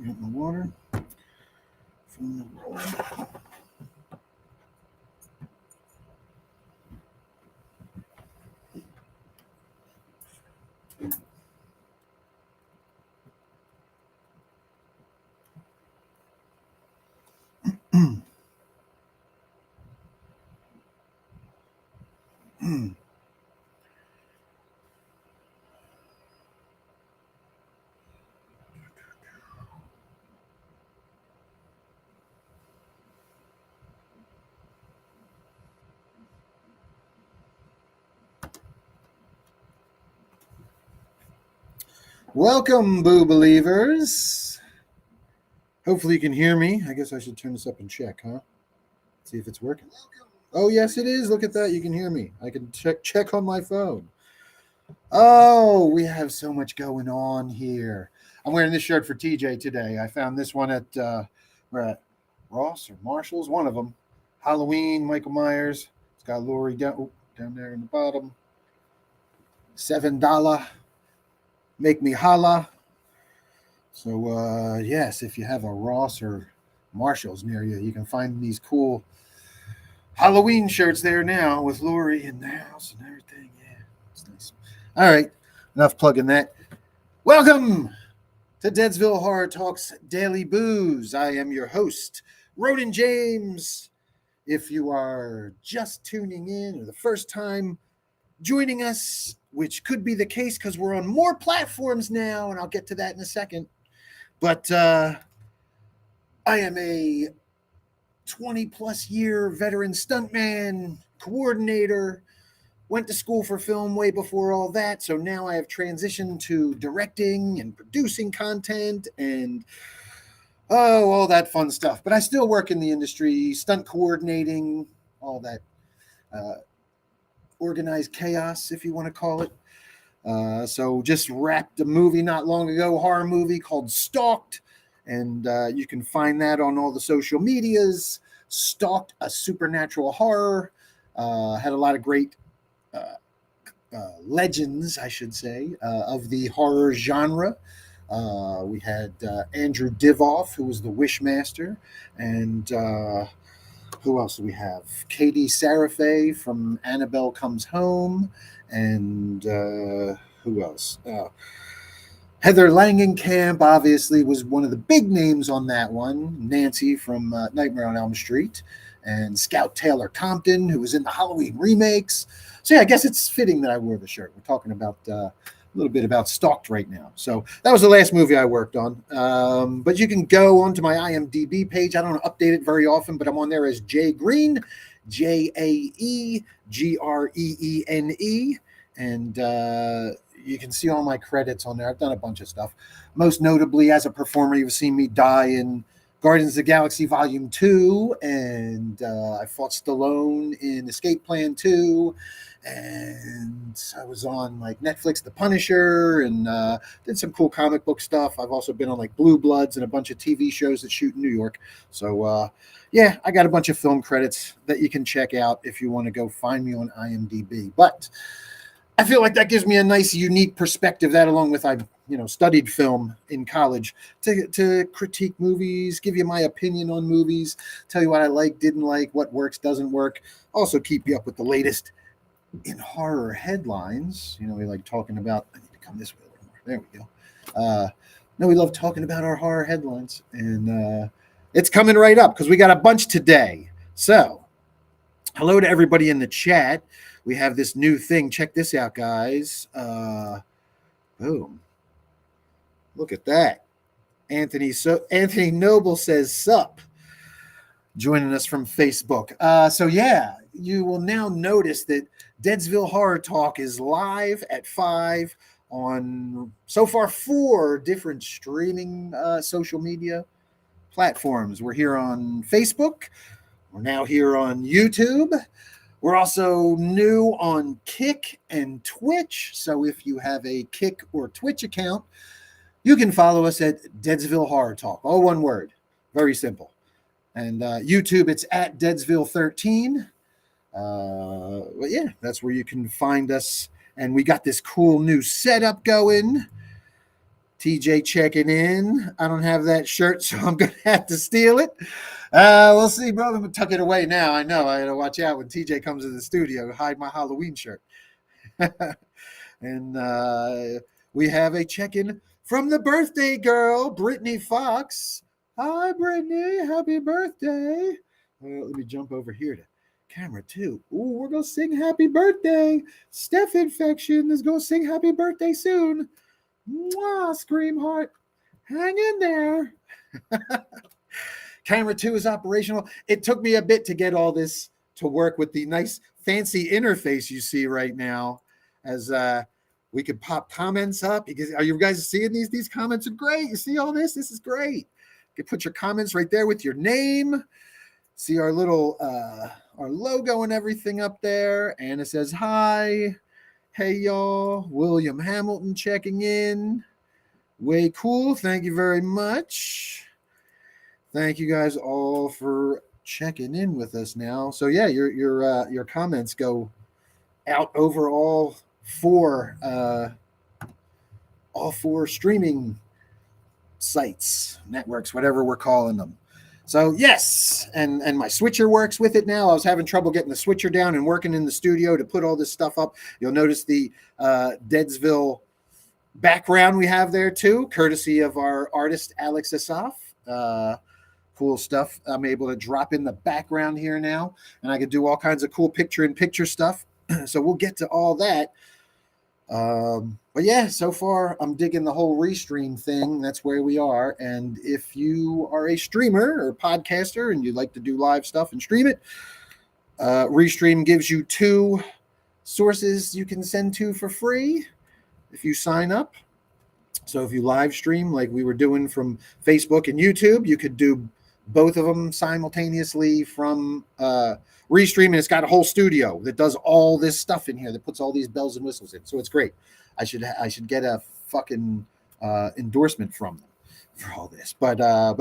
Get the water from the roll. Welcome, Boo Believers. Hopefully you can hear me. I guess I should turn this up and check, huh? See if it's working. Oh, yes, it is. Look at that. You can hear me. I can check on my phone. Oh, we have so much going on here. I'm wearing this shirt for TJ today. I found this one at we're at Ross or Marshall's, one of them. Halloween, Michael Myers. It's got Lori down there in the bottom. $7. Make me holla. So yes, if you have a Ross or Marshall's near you, you can find these cool Halloween shirts there now with Lori in the house and everything. Yeah, it's nice. All right, enough plugging that. Welcome to Deadsville Horror Talks Daily Booze. I am your host, Ronin James. If you are just tuning in or the first time joining us, which could be the case because we're on more platforms now, and I'll get to that in a second. But I am a 20-plus year veteran stuntman, coordinator, went to school for film way before all that, so now I have transitioned to directing and producing content and all that fun stuff. But I still work in the industry, stunt coordinating, all that organized chaos, if you want to call it. So just wrapped a movie not long ago, horror movie called Stalked, and you can find that on all the social medias. Stalked, a supernatural horror. Had a lot of great legends, I should say, of the horror genre. We had Andrew Divoff, who was the Wishmaster, and who else do we have? Katie Sarafay from Annabelle Comes Home, and who else? Heather Langenkamp, obviously, was one of the big names on that one. Nancy from Nightmare on Elm Street, and Scout Taylor Compton, who was in the Halloween remakes. So yeah, I guess it's fitting that I wore the shirt. We're talking about a little bit about Stalked right now. So that was the last movie I worked on. But you can go onto my IMDb page. I don't update it very often, but I'm on there as Jae Greene, Jaegrene, and you can see all my credits on there. I've done a bunch of stuff. Most notably, as a performer, you've seen me die in Guardians of the Galaxy Volume 2, and I fought Stallone in Escape Plan 2, and I was on like Netflix The Punisher, and did some cool comic book stuff. I've also been on like Blue Bloods and a bunch of TV shows that shoot in New York. So yeah, I got a bunch of film credits that you can check out if you want to go find me on IMDb. But I feel like that gives me a nice, unique perspective. That, along with I, studied film in college to critique movies, give you my opinion on movies, tell you what I like, didn't like, what works, doesn't work. Also keep you up with the latest in horror headlines. We like talking about. I need to come this way a little more. There we go. No, we love talking about our horror headlines, and it's coming right up because we got a bunch today. So, hello to everybody in the chat. We have this new thing. Check this out, guys. Boom. Look at that. Anthony Noble says sup. Joining us from Facebook. So yeah, you will now notice that Deadsville Horror Talk is live at 5 on so far 4 different streaming social media platforms. We're here on Facebook. We're now here on YouTube. We're also new on Kick and Twitch. So if you have a Kick or Twitch account, you can follow us at Deadsville Horror Talk. All one word. Very simple. And YouTube, it's at Deadsville 13. But yeah, that's where you can find us. And we got this cool new setup going. TJ checking in. I don't have that shirt, so I'm going to have to steal it. We'll see, brother. I'm going to tuck it away now. I know. I got to watch out when TJ comes to the studio, hide my Halloween shirt. And we have a check-in from the birthday girl, Brittany Fox. Hi, Brittany. Happy birthday. Let me jump over here to camera 2. Ooh, we're going to sing happy birthday. Steph Infection is going to sing happy birthday soon. Mwah, Scream Heart. Hang in there. Camera 2 is operational. It took me a bit to get all this to work with the nice fancy interface you see right now, as we could pop comments up. Because are you guys seeing these? These comments are great. You see all this? This is great. You can put your comments right there with your name. See our little our logo and everything up there. And it says hi. Hey, y'all. William Hamilton checking in. Way cool. Thank you very much. Thank you guys all for checking in with us now. So yeah, your comments go out over all four streaming sites, networks, whatever we're calling them. So yes, and my switcher works with it now. I was having trouble getting the switcher down and working in the studio to put all this stuff up. You'll notice the Deadsville background we have there too, courtesy of our artist Alex Asaf. Cool stuff. I'm able to drop in the background here now, and I can do all kinds of cool picture-in-picture stuff. So we'll get to all that. But yeah, so far I'm digging the whole restream thing. That's where we are. And if you are a streamer or podcaster and you'd like to do live stuff and stream it, Restream gives you 2 sources you can send to for free if you sign up. So if you live stream like we were doing from Facebook and YouTube, you could do both of them simultaneously from Restream, and it's got a whole studio that does all this stuff in here, that puts all these bells and whistles in. So it's great. I should get a fucking endorsement from them for all this. But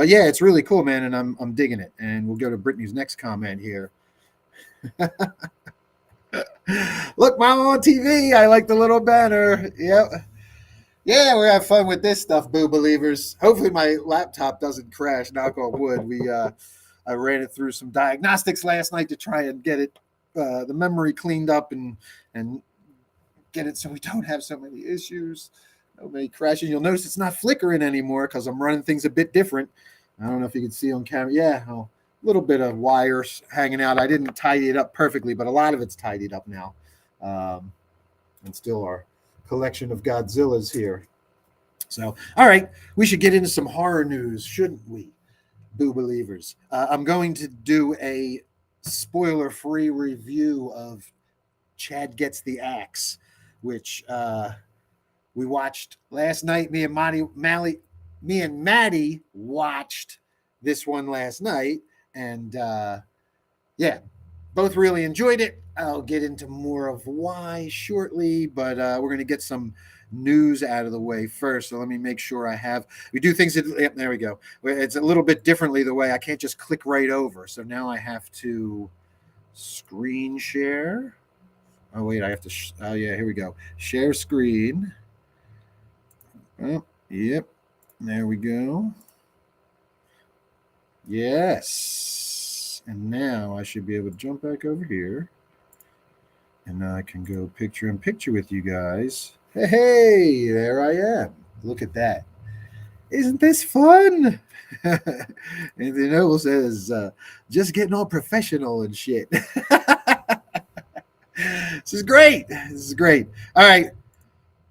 yeah, it's really cool, man, and I'm digging it. And we'll go to Brittany's next comment here. Look, Mama on TV. I like the little banner. Yep. Yeah, we have fun with this stuff, boo believers. Hopefully my laptop doesn't crash, knock on wood. I ran it through some diagnostics last night to try and get it, the memory cleaned up and get it so we don't have so many issues, no many crashes. You'll notice it's not flickering anymore because I'm running things a bit different. I don't know if you can see on camera. Yeah, a little bit of wires hanging out. I didn't tidy it up perfectly, but a lot of it's tidied up now. And still our collection of Godzillas here. So, all right, we should get into some horror news, shouldn't we, boo believers? I'm going to do a spoiler-free review of Chad Gets the Axe, which we watched last night. Me and Maddie watched this one last night, and yeah, both really enjoyed it. I'll get into more of why shortly, but we're going to get some news out of the way first. So let me make sure we do things. There we go. It's a little bit differently the way I can't just click right over. So now I have to screen share. Oh, wait, I have to. Oh, yeah, here we go. Share screen. Oh, yep. There we go. Yes. And now I should be able to jump back over here. And I can go picture in picture with you guys. Hey, there I am. Look at that. Isn't this fun? Anthony Noble says, just getting all professional and shit. This is great. All right.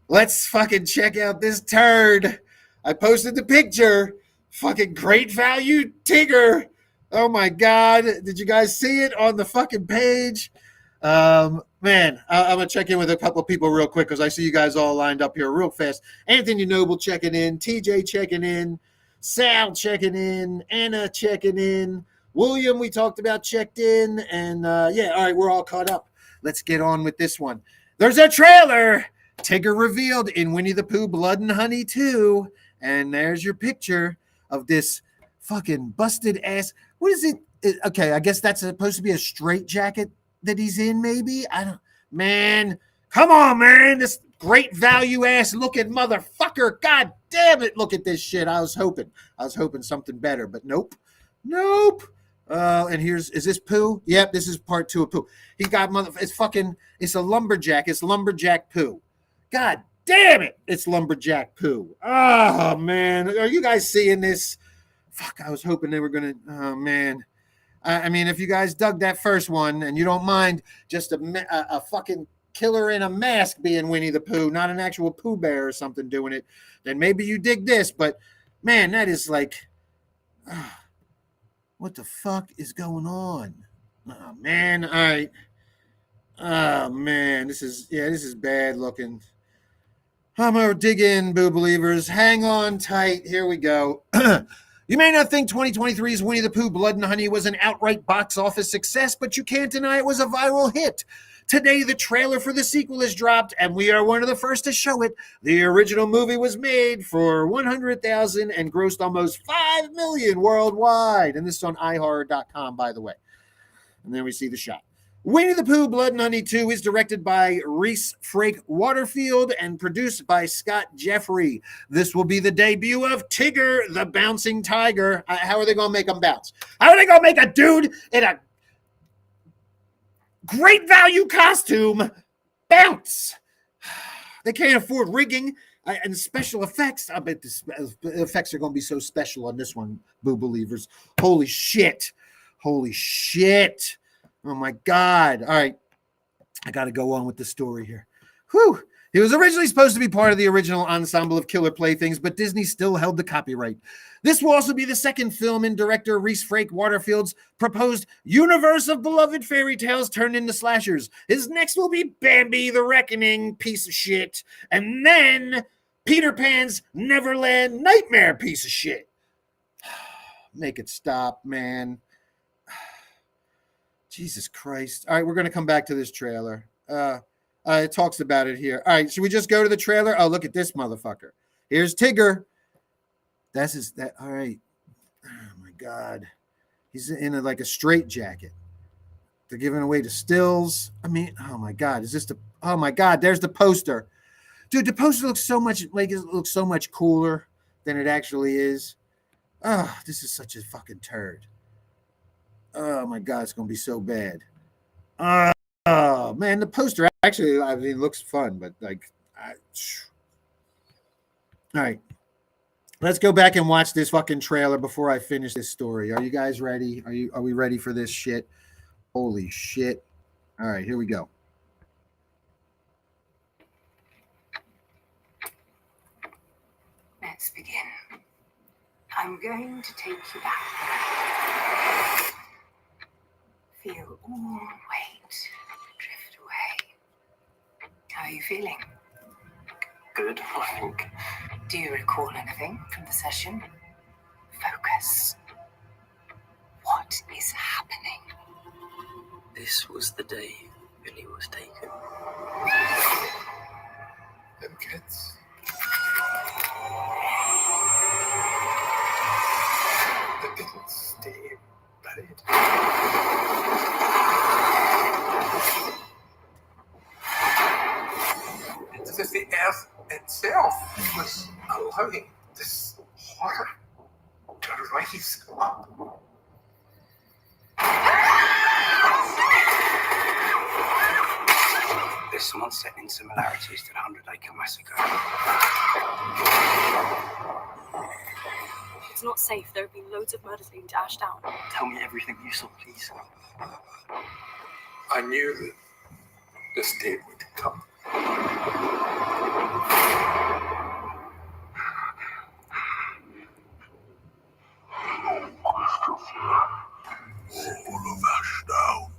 Let's fucking check out this turd. I posted the picture. Fucking great value Tigger. Oh my God. Did you guys see it on the fucking page? Man, I'm going to check in with a couple of people real quick because I see you guys all lined up here real fast. Anthony Noble checking in. TJ checking in. Sal checking in. Anna checking in. William, we talked about, checked in. And yeah, all right, we're all caught up. Let's get on with this one. There's a trailer. Tigger revealed in Winnie the Pooh Blood and Honey 2. And there's your picture of this fucking busted ass. What is it? Okay, I guess that's supposed to be a straight jacket that he's in, maybe? I don't, man. Come on, man. This great value ass looking motherfucker. God damn it. Look at this shit. I was hoping something better, but nope. Nope. And is this Pooh? Yep, this is part 2 of Pooh. He got it's a lumberjack. It's lumberjack Pooh. God damn it. It's lumberjack Pooh. Oh, man. Are you guys seeing this? Fuck, I was hoping they were going to, oh, man. I mean, if you guys dug that first one and you don't mind just a fucking killer in a mask being Winnie the Pooh, not an actual Pooh Bear or something doing it, then maybe you dig this. But, man, that is like... what the fuck is going on? Oh, man. All right. Oh, man. This is bad looking. I'm going to dig in, Boo Believers. Hang on tight. Here we go. You may not think 2023's Winnie the Pooh Blood and Honey was an outright box office success, but you can't deny it was a viral hit. Today, the trailer for the sequel is dropped, and we are one of the first to show it. The original movie was made for $100,000 and grossed almost $5 million worldwide. And this is on iHorror.com, by the way. And then we see the shot. Winnie the Pooh Blood and Honey 2 is directed by Reese Frake Waterfield and produced by Scott Jeffrey. This will be the debut of Tigger, the Bouncing Tiger. How are they going to make him bounce? How are they going to make a dude in a great value costume bounce? They can't afford rigging and special effects. I bet the effects are going to be so special on this one, Boo Believers. Holy shit. Holy shit. Oh, my God. All right. I got to go on with the story here. Whew. He was originally supposed to be part of the original ensemble of Killer Playthings, but Disney still held the copyright. This will also be the second film in director Reese Frake Waterfield's proposed universe of beloved fairy tales turned into slashers. His next will be Bambi the Reckoning, piece of shit, and then Peter Pan's Neverland Nightmare, piece of shit. Make it stop, man. Jesus Christ. All right, we're going to come back to this trailer. It talks about it here. All right, should we just go to the trailer? Oh, look at this motherfucker. Here's Tigger. All right. Oh, my God. He's in like a straitjacket. They're giving away the stills. I mean, oh, my God. Oh, my God. There's the poster. Dude, the poster looks so much cooler than it actually is. Oh, this is such a fucking turd. Oh, my God, it's going to be so bad. Oh, man, the poster actually, I mean, looks fun, but like, all right. Let's go back and watch this fucking trailer before I finish this story. Are you guys ready? Are we ready for this shit? Holy shit. All right, here we go. Let's begin. I'm going to take you back. Feel all weight drift away. How are you feeling? Good, I think. Do you recall anything from the session? Focus. What is happening? This was the day Billy was taken. Them kids. They didn't stay buried. It's as if the earth itself was allowing this horror to rise up. There's some unsettling similarities to the 100-Acre Massacre. It's not safe. There have been loads of murders leading to Ashdown. Tell me everything you saw, please. I knew that this day would come. All of Ashdown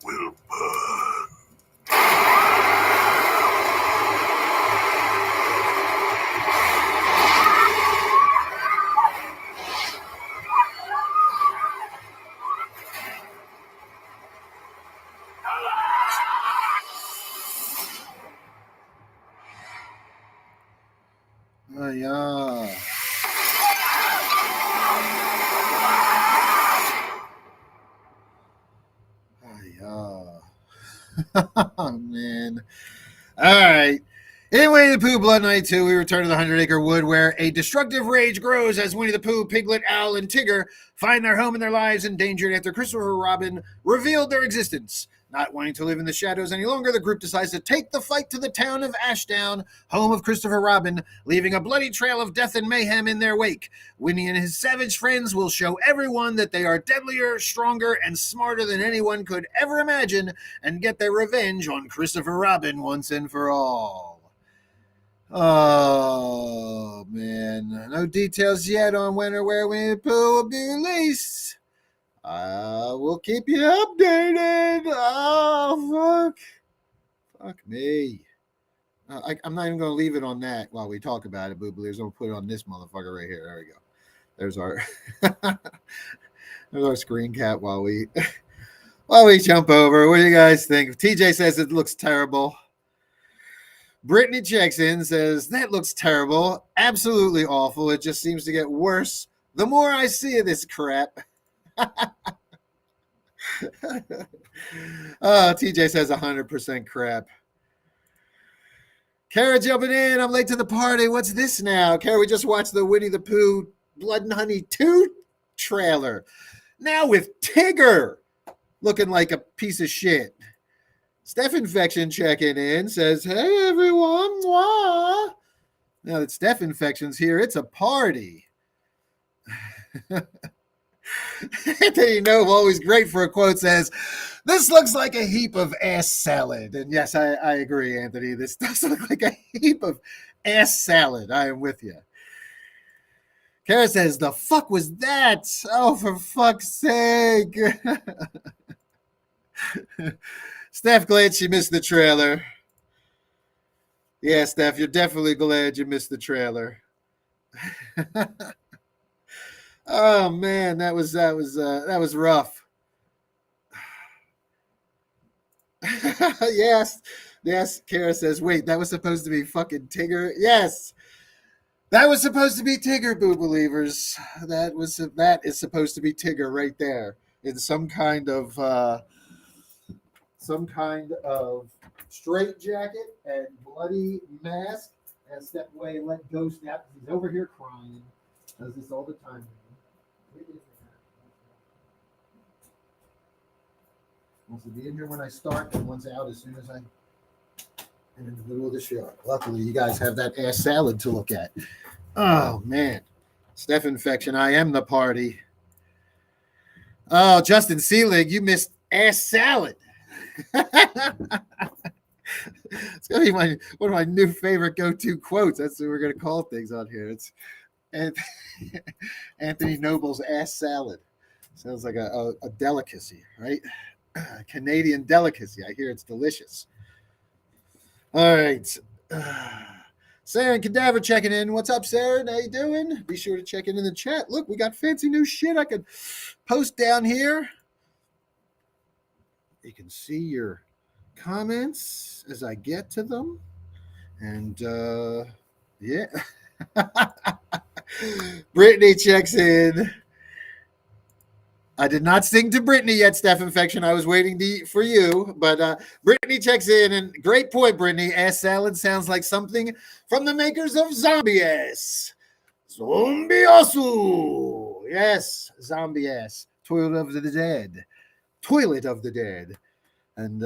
will burn. Yeah. Oh, man. All right. In Winnie the Pooh Blood 92, we return to the 100-acre wood where a destructive rage grows as Winnie the Pooh, Piglet, Owl, and Tigger find their home and their lives endangered after Christopher Robin revealed their existence. Not wanting to live in the shadows any longer, the group decides to take the fight to the town of Ashdown, home of Christopher Robin, leaving a bloody trail of death and mayhem in their wake. Winnie and his savage friends will show everyone that they are deadlier, stronger, and smarter than anyone could ever imagine and get their revenge on Christopher Robin once and for all. Oh, man. No details yet on when or where Winnie the Pooh will be released. We'll keep you updated. Oh, fuck me. I'm not even going to leave it on that while we talk about it, Boo Believers. I'm going to put it on this motherfucker right here. There we go. There's our there's our screen cap while we jump over. What do you guys think? TJ says it looks terrible. Brittany checks in, says, that looks terrible. Absolutely awful. It just seems to get worse the more I see of this crap. TJ says 100% crap. Kara jumping in. I'm late to the party. What's this now? Kara, we just watched the Winnie the Pooh Blood and Honey 2 trailer. Now with Tigger looking like a piece of shit. Steph Infection checking in says, hey, everyone. Mwah. Now that Steph Infection's here, it's a party. Anthony Nove, always great for a quote, says, this looks like a heap of ass salad. And yes, I agree, Anthony. This does look like a heap of ass salad. I am with you. Kara says, the fuck was that? Oh, for fuck's sake. Steph, glad she missed the trailer. Yeah, Steph, you're definitely glad you missed the trailer. Oh man, that was rough. Yes. Kara says, wait, that was supposed to be fucking Tigger. Yes, that was supposed to be Tigger, Boo Believers. That is supposed to be Tigger right there in some kind of straight jacket and bloody mask, and step away and let go snap. He's over here crying. Does this all the time. Wants to be in here when I start and wants out as soon as I'm in the middle of the show. Luckily, you guys have that ass salad to look at. Oh, man. Steph Infection, I am the party. Oh, Justin Seelig, you missed ass salad. It's going to be one of my new favorite go-to quotes. That's what we're going to call things on here. It's Anthony Noble's ass salad. Sounds like a delicacy, right? Canadian delicacy. I hear it's delicious. All right. Sarah and Cadaver checking in. What's up, Sarah? How you doing? Be sure to check in the chat. Look, we got fancy new shit I could post down here. You can see your comments as I get to them. And, yeah. Brittany checks in. I did not sing to Brittany yet, Steph Infection. I was waiting for you. But Brittany checks in. And great point, Brittany. Ass salad sounds like something from the makers of Zombie Ass. Zombie Asu. Yes, Zombie Ass. Toilet of the Dead. Toilet of the Dead. And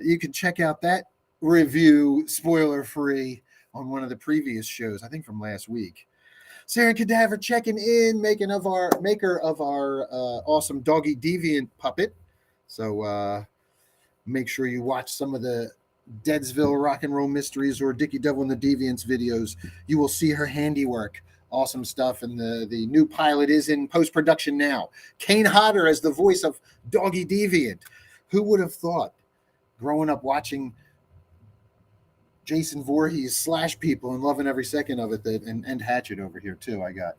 you can check out that review, spoiler-free, on one of the previous shows, I think from last week. Sarah Cadaver checking in, maker of our awesome Doggy Deviant puppet. So make sure you watch some of the Deadsville Rock and Roll Mysteries or Dickie Devil and the Deviants videos. You will see her handiwork. Awesome stuff. And the new pilot is in post-production now. Kane Hodder as the voice of Doggy Deviant. Who would have thought, growing up watching Jason Voorhees slash people and loving every second of it, and Hatchet over here too, I got,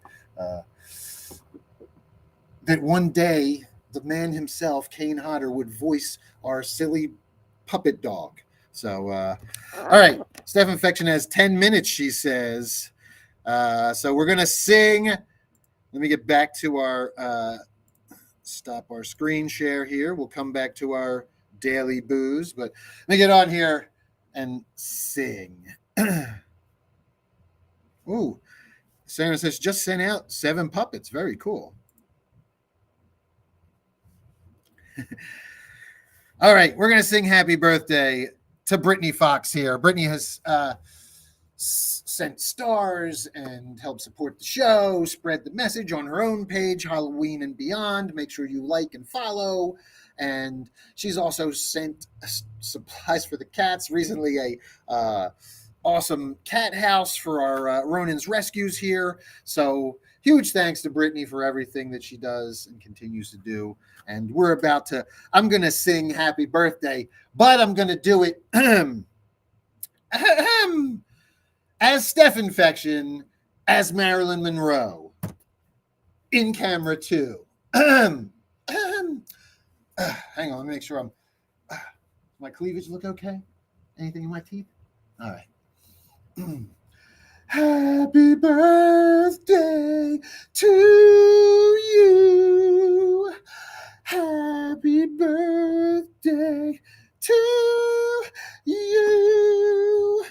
that one day the man himself, Kane Hodder, would voice our silly puppet dog. So, all right, Steph Infection has 10 minutes, she says. So we're going to sing. Let me get back to our... stop our screen share here. We'll come back to our daily booze. But let me get on here and sing. Ooh, Sarah says just sent out 7 puppets. Very cool. All right, we're gonna sing "Happy Birthday" to Brittany Fox here. Brittany has sent stars and helped support the show, spread the message on her own page, Halloween and Beyond. Make sure you like and follow. And she's also sent supplies for the cats. Recently, a awesome cat house for our Ronin's rescues here. So huge thanks to Brittany for everything that she does and continues to do. And we're about to, I'm going to sing "Happy Birthday," but I'm going to do it as Steph Infection, as Marilyn Monroe, in camera 2. Hang on, let me make sure my cleavage look okay? Anything in my teeth? All right. Happy birthday to you. Happy birthday to you.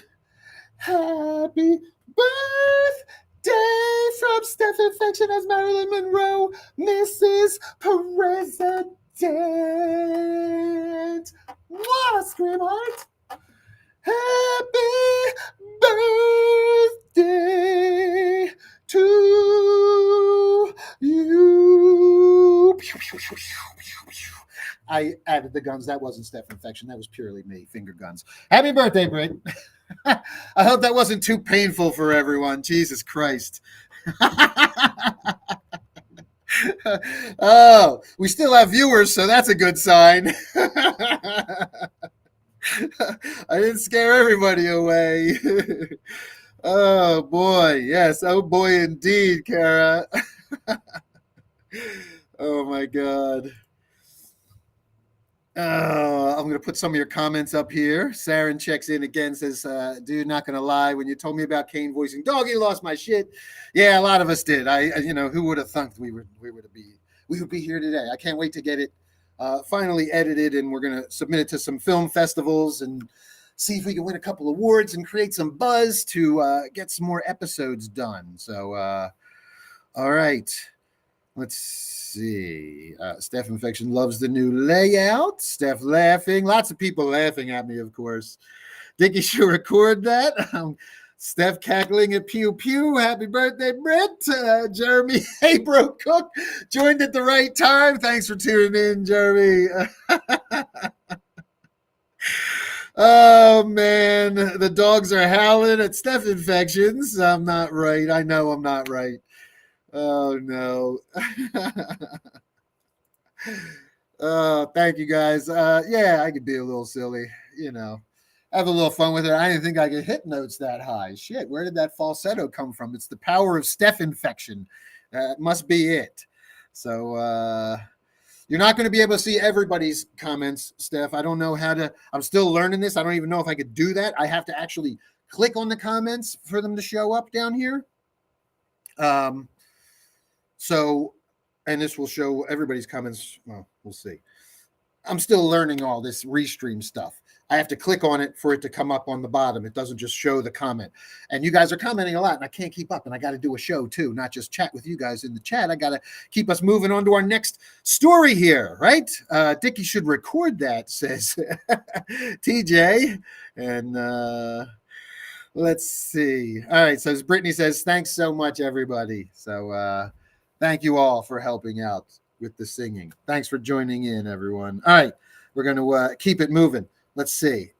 Happy birthday from Steph Infection as Marilyn Monroe, Mrs. President. Mwah, scream heart. Happy birthday to you. I added the guns. That wasn't Steph Infection. That was purely me. Finger guns. Happy birthday, Britt. I hope that wasn't too painful for everyone. Jesus Christ. Oh, we still have viewers, so that's a good sign. I didn't scare everybody away. Oh, boy. Yes. Oh, boy, indeed, Kara. Oh, my God. I'm going to put some of your comments up here. Saren checks in again, says, dude, not going to lie. When you told me about Kane voicing Doggy, lost my shit. Yeah, a lot of us did. Who would have thunk we would be here today? I can't wait to get it finally edited, and we're going to submit it to some film festivals and see if we can win a couple awards and create some buzz to get some more episodes done. So, all right. Let's see. Steph Infection loves the new layout. Steph laughing. Lots of people laughing at me, of course. Dickie should record that. Steph cackling at pew pew. Happy birthday, Brett. Jeremy Abro Cook joined at the right time. Thanks for tuning in, Jeremy. Oh, man. The dogs are howling at Steph Infections. I'm not right. I know I'm not right. Oh, no. Thank you, guys. Yeah, I could be a little silly, have a little fun with it. I didn't think I could hit notes that high. Shit, where did that falsetto come from? It's the power of Steph Infection. That must be it. So you're not going to be able to see everybody's comments, Steph. I don't know how to. I'm still learning this. I don't even know if I could do that. I have to actually click on the comments for them to show up down here. So, and this will show everybody's comments. Well, we'll see. I'm still learning all this restream stuff. I have to click on it for it to come up on the bottom. It doesn't just show the comment. And you guys are commenting a lot, and I can't keep up. And I got to do a show too, not just chat with you guys in the chat. I got to keep us moving on to our next story here, right? Dickie should record that, says TJ. And let's see. All right. So as Brittany says, thanks so much, everybody. So thank you all for helping out with the singing. Thanks for joining in, everyone. All right. We're going to keep it moving. Let's see.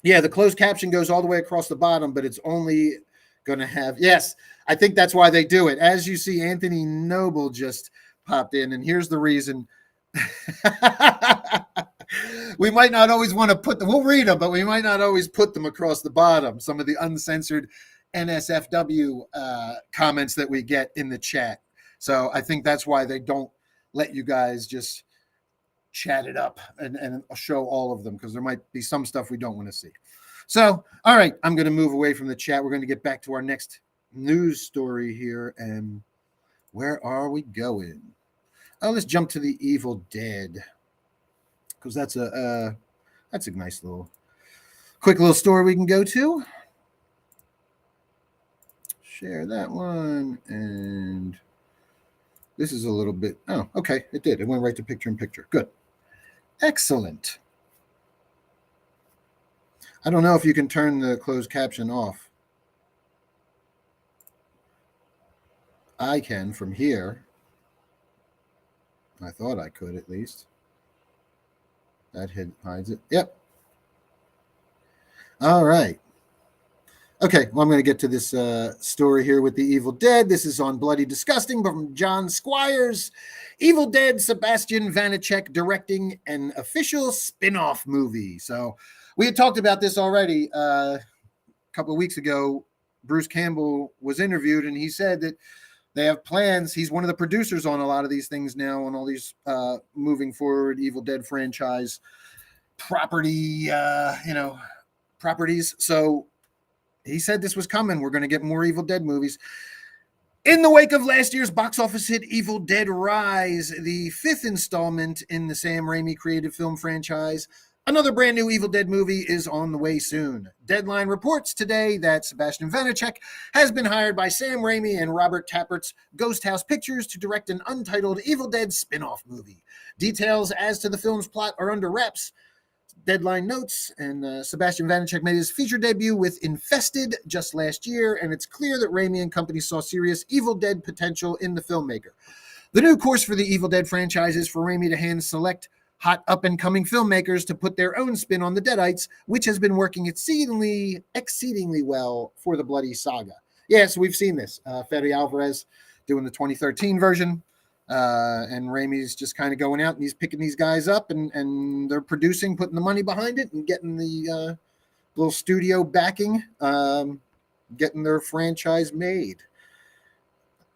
Yeah, the closed caption goes all the way across the bottom, but it's only going to have, yes, I think that's why they do it. As you see, Anthony Noble just popped in, and here's the reason. We might not always want to put them, we'll read them, but we might not always put them across the bottom. Some of the uncensored NSFW comments that we get in the chat. So I think that's why they don't let you guys just chat it up and show all of them, because there might be some stuff we don't want to see. So, all right, I'm going to move away from the chat. We're going to get back to our next news story here. And where are we going? Oh, let's jump to the Evil Dead. because that's a nice quick little story we can go to. Share that one, and this is a little bit. Oh, okay, it did. It went right to picture-in-picture. Good, excellent. I don't know if you can turn the closed caption off. I can from here. I thought I could at least. That hides it. Yep. All right. Okay, well, I'm going to get to this story here with the Evil Dead. This is on Bloody Disgusting from John Squires. Evil Dead, Sebastian Vanacek directing an official spin-off movie. So we had talked about this already a couple of weeks ago. Bruce Campbell was interviewed, and he said that they have plans. He's one of the producers on a lot of these things now, on all these moving forward Evil Dead franchise properties. So he said this was coming. We're going to get more Evil Dead movies. In the wake of last year's box office hit Evil Dead Rise, the 5th installment in the Sam Raimi creative film franchise, another brand new Evil Dead movie is on the way soon. Deadline reports today that Sebastian Vanacek has been hired by Sam Raimi and Robert Tappert's Ghost House Pictures to direct an untitled Evil Dead spin-off movie. Details as to the film's plot are under wraps. Deadline notes, and Sebastian Vanacek made his feature debut with Infested just last year, and it's clear that Raimi and company saw serious Evil Dead potential in the filmmaker. The new course for the Evil Dead franchise is for Raimi to hand select hot up-and-coming filmmakers to put their own spin on the Deadites, which has been working exceedingly well for the Bloody Saga. Yeah, so we've seen this. Fede Alvarez doing the 2013 version. And Raimi's just kind of going out and he's picking these guys up and they're producing, putting the money behind it and getting the little studio backing, getting their franchise made,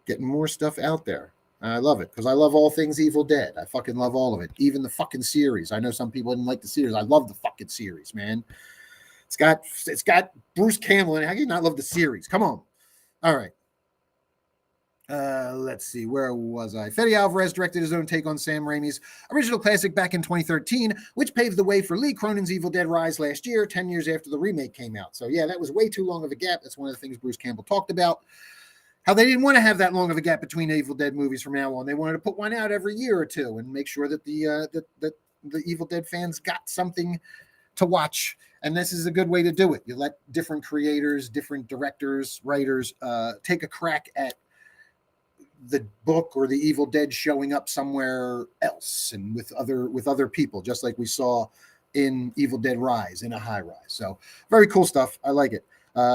getting more stuff out there. I love it because I love all things Evil Dead. I fucking love all of it, even the fucking series. I know some people didn't like the series. I love the fucking series, man. It's got Bruce Campbell in it. How can you not love the series? Come on. All right. Let's see, where was I? Fede Alvarez directed his own take on Sam Raimi's original classic back in 2013, which paved the way for Lee Cronin's Evil Dead Rise last year, 10 years after the remake came out. So yeah, that was way too long of a gap. That's one of the things Bruce Campbell talked about, how they didn't want to have that long of a gap between Evil Dead movies from now on. They wanted to put one out every year or two and make sure that the Evil Dead fans got something to watch. And this is a good way to do it. You let different creators, different directors, writers take a crack at the book or the Evil Dead showing up somewhere else and with other people, just like we saw in Evil Dead Rise, in a high rise. So very cool stuff. I like it.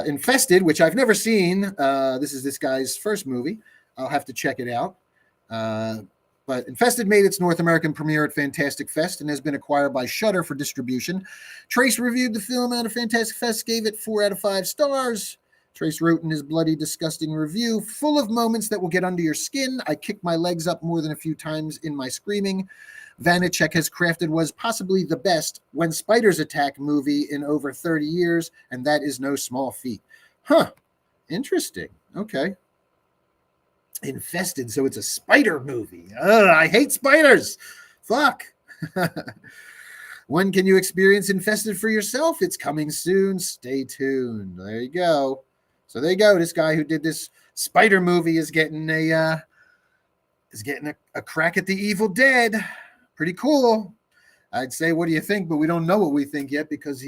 Infested, which I've never seen. This is this guy's first movie. I'll have to check it out. But Infested made its North American premiere at Fantastic Fest and has been acquired by Shudder for distribution. Trace reviewed the film out of Fantastic Fest, gave it 4 out of 5 stars. Trace wrote in his Bloody Disgusting review, full of moments that will get under your skin. I kicked my legs up more than a few times in my screaming. Vanacek has crafted was possibly the best When Spiders Attack movie in over 30 years, and that is no small feat. Huh. Interesting. Okay. Infested, so it's a spider movie. I hate spiders. Fuck. When can you experience Infested for yourself? It's coming soon. Stay tuned. There you go. So there you go. This guy who did this spider movie is getting a crack at the Evil Dead. Pretty cool. I'd say, what do you think? But we don't know what we think yet because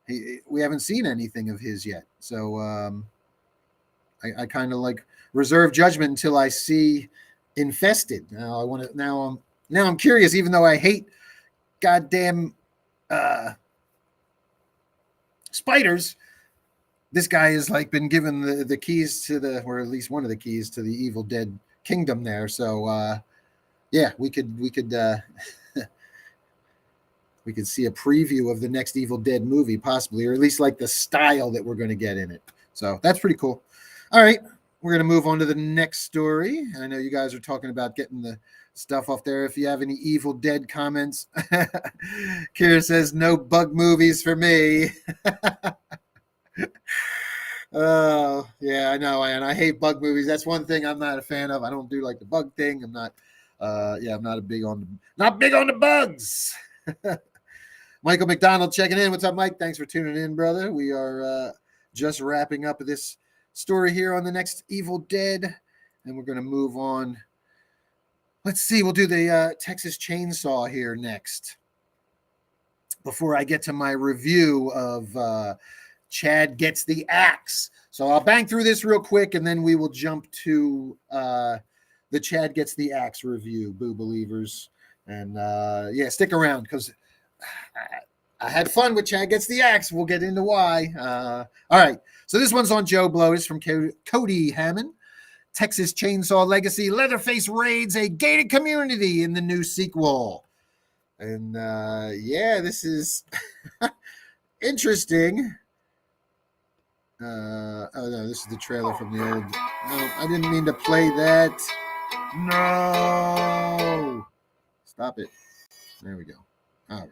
we haven't seen anything of his yet. So I kind of like reserve judgment until I see Infested. Now I'm curious, even though I hate goddamn spiders. This guy has like been given the keys to or at least one of the keys to the Evil Dead kingdom there. So yeah, we could we could see a preview of the next Evil Dead movie possibly, or at least like the style that we're going to get in it. So that's pretty cool. All right, we're going to move on to the next story. I know you guys are talking about getting the stuff off there. If you have any Evil Dead comments, Kira says no bug movies for me. Oh yeah, I know, and I hate bug movies. That's one thing I'm not a fan of. I don't do like the bug thing. I'm not big on the bugs. Michael McDonald checking in. What's up, Mike? Thanks for tuning in, brother. We are just wrapping up this story here on the next Evil Dead, and we're going to move on. Let's see. We'll do the Texas Chainsaw here next before I get to my review of Chad Gets the Axe. So I'll bang through this real quick, and then we will jump to the Chad Gets the Axe review, Boo Believers. And yeah, stick around because I had fun with Chad Gets the Axe. We'll get into why. All right. So this one's on Joe Blow. It's from Cody Hammond. Texas Chainsaw Legacy. Leatherface raids a gated community in the new sequel. And yeah, this is interesting. Oh no, this is the trailer from the old. No, I didn't mean to play that. No. Stop it. There we go. All right.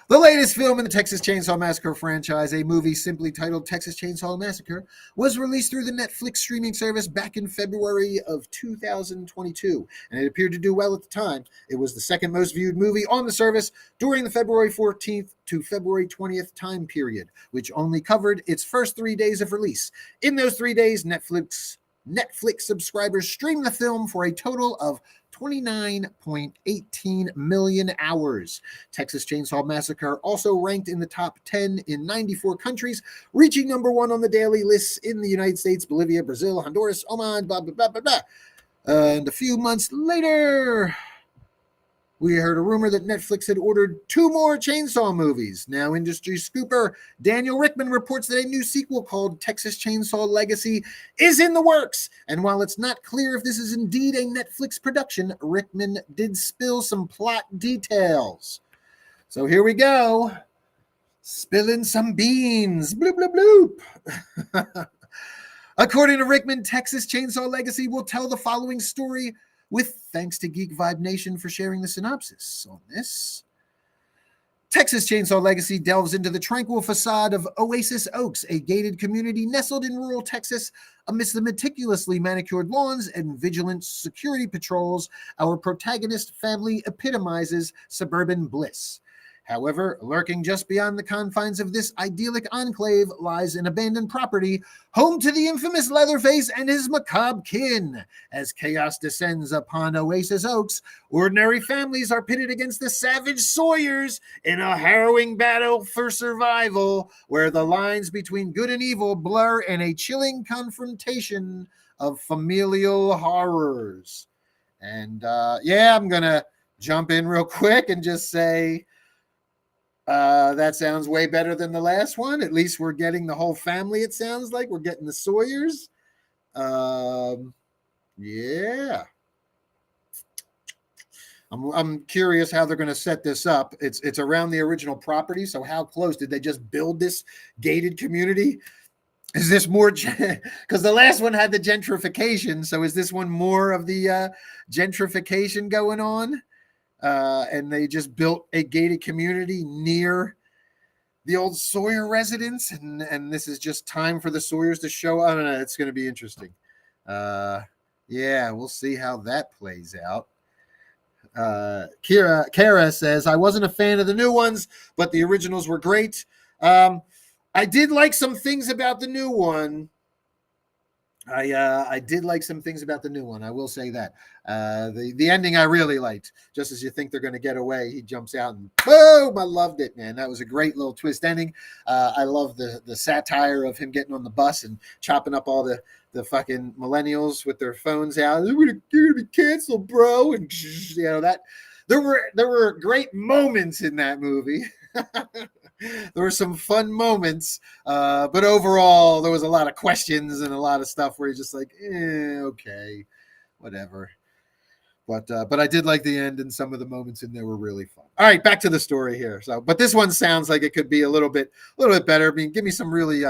The latest film in the Texas Chainsaw Massacre franchise, a movie simply titled Texas Chainsaw Massacre, was released through the Netflix streaming service back in February of 2022, and it appeared to do well at the time. It was the second most viewed movie on the service during the February 14th to February 20th time period, which only covered its first 3 days of release. In those 3 days, Netflix subscribers streamed the film for a total of 29.18 million hours. Texas Chainsaw Massacre also ranked in the top 10 in 94 countries, reaching number 1 on the daily lists in the United States, Bolivia, Brazil, Honduras, Oman, blah, blah, blah, blah, blah. And a few months later, we heard a rumor that Netflix had ordered 2 more Chainsaw movies. Now, industry scooper Daniel Rickman reports that a new sequel called Texas Chainsaw Legacy is in the works. And while it's not clear if this is indeed a Netflix production, Rickman did spill some plot details. So here we go. Spilling some beans. Bloop, bloop, bloop. According to Rickman, Texas Chainsaw Legacy will tell the following story with thanks to Geek Vibe Nation for sharing the synopsis on this. Texas Chainsaw Legacy delves into the tranquil facade of Oasis Oaks, a gated community nestled in rural Texas amidst the meticulously manicured lawns and vigilant security patrols. Our protagonist family epitomizes suburban bliss. However, lurking just beyond the confines of this idyllic enclave lies an abandoned property, home to the infamous Leatherface and his macabre kin. As chaos descends upon Oasis Oaks, ordinary families are pitted against the savage Sawyers in a harrowing battle for survival, where the lines between good and evil blur in a chilling confrontation of familial horrors. And yeah, I'm going to jump in real quick and just say, that sounds way better than the last one. At least we're getting the whole family, it sounds like. We're getting the Sawyers. Yeah. I'm curious how they're going to set this up. It's around the original property, so how close? Did they just build this gated community? Is this more... Because the last one had the gentrification, so is this one more of the gentrification going on? And they just built a gated community near the old Sawyer residence, and this is just time for the Sawyers to show up. I don't know. It's going to be interesting. Yeah, we'll see how that plays out. Kara says, I wasn't a fan of the new ones, but the originals were great. I did like some things about the new one. I did like some things about the new one. I will say that. The ending I really liked. Just as you think they're going to get away, he jumps out and boom! I loved it, man. That was a great little twist ending. I love the satire of him getting on the bus and chopping up all the fucking millennials with their phones out. You're gonna be canceled, bro. And you know that there were great moments in that movie. There were some fun moments, but overall there was a lot of questions and a lot of stuff where you're just like, okay, whatever. But I did like the end, and some of the moments in there were really fun. All right, back to the story here. So, but this one sounds like it could be a little bit better. I mean, give me some really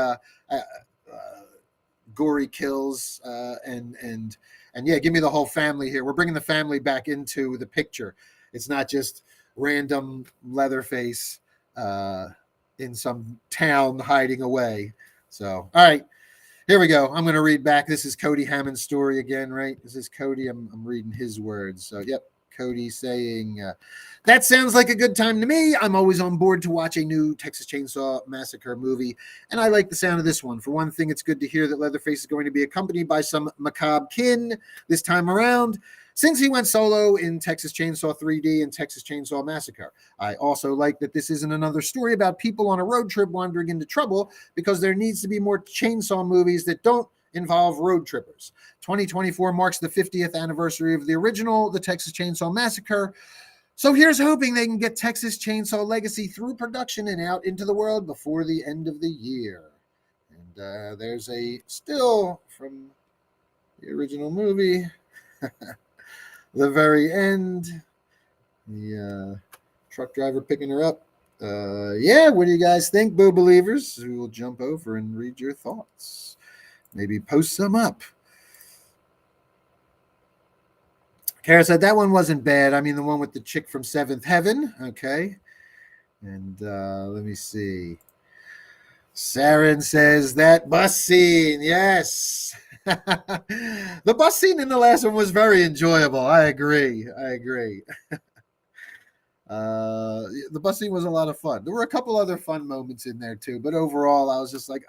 gory kills, and yeah, give me the whole family here. We're bringing the family back into the picture. It's not just random Leatherface in some town hiding away. So, all right, here we go. I'm going to read back. This is Cody Hammond's story again, right? This is Cody. I'm reading his words. So, yep. Cody saying, that sounds like a good time to me. I'm always on board to watch a new Texas Chainsaw Massacre movie, and I like the sound of this one. For one thing, it's good to hear that Leatherface is going to be accompanied by some macabre kin this time around, since he went solo in Texas Chainsaw 3D and Texas Chainsaw Massacre. I also like that this isn't another story about people on a road trip wandering into trouble, because there needs to be more chainsaw movies that don't involve road trippers. 2024 marks the 50th anniversary of the original, the Texas Chainsaw Massacre. So here's hoping they can get Texas Chainsaw Legacy through production and out into the world before the end of the year. And there's a still from the original movie. The very end. The truck driver picking her up. Yeah, what do you guys think, Boo Believers? We will jump over and read your thoughts. Maybe post some up. Kara said that one wasn't bad. I mean, the one with the chick from Seventh Heaven. Okay. And let me see. Saren says that bus scene. Yes. The bus scene in the last one was very enjoyable. I agree. The bus scene was a lot of fun. There were a couple other fun moments in there too, but overall, I was just like,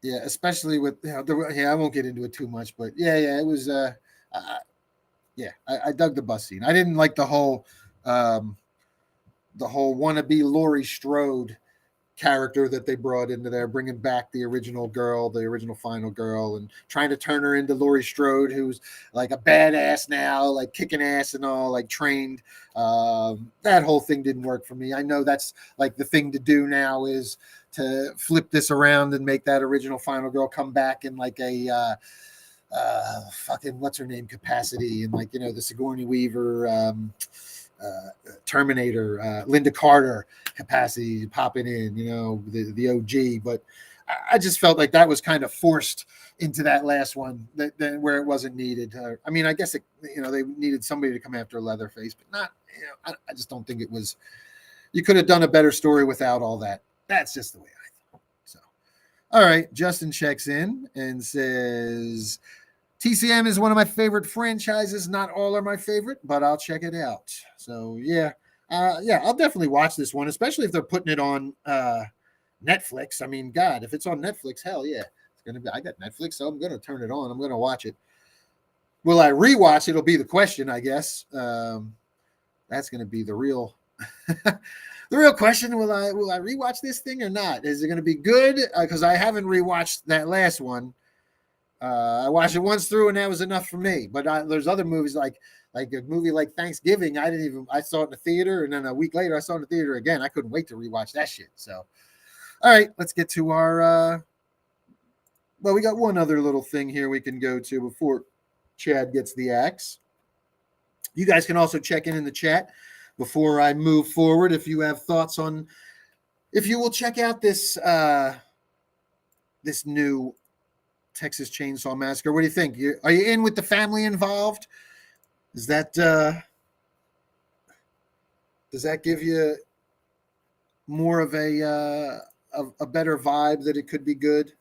yeah, especially with, I won't get into it too much, but yeah, it was, I dug the bus scene. I didn't like the whole wannabe Laurie Strode character that they brought into there, bringing back the original final girl, and trying to turn her into Laurie Strode, who's like a badass now, like kicking ass and all, like trained. That whole thing didn't work for me. I know that's like the thing to do now, is to flip this around and make that original final girl come back in like a fucking what's her name capacity, and like, the Sigourney Weaver Terminator, Linda Carter capacity popping in, the OG. But I just felt like that was kind of forced into that last one, that where it wasn't needed. I mean, I guess they needed somebody to come after Leatherface, but not. I just don't think it was. You could have done a better story without all that. That's just the way I thought. So, all right, Justin checks in and says, TCM is one of my favorite franchises. Not all are my favorite, but I'll check it out. So yeah, I'll definitely watch this one, especially if they're putting it on Netflix. I mean, God, if it's on Netflix, hell yeah, it's gonna be. I got Netflix, so I'm gonna turn it on. I'm gonna watch it. Will I rewatch it? Will be the question, I guess. That's gonna be the real, the real question. Will I rewatch this thing or not? Is it gonna be good? Because I haven't rewatched that last one. I watched it once through, and that was enough for me. But there's other movies like a movie like Thanksgiving. I saw it in the theater, and then a week later I saw it in the theater again. I couldn't wait to rewatch that shit. So, all right, let's get to our. Well, we got one other little thing here we can go to before Chad gets the axe. You guys can also check in the chat before I move forward if you have thoughts on. If you will check out this this new Texas Chainsaw Massacre. What do you think? Are you in with the family involved? Is that does that give you more of a better vibe that it could be good?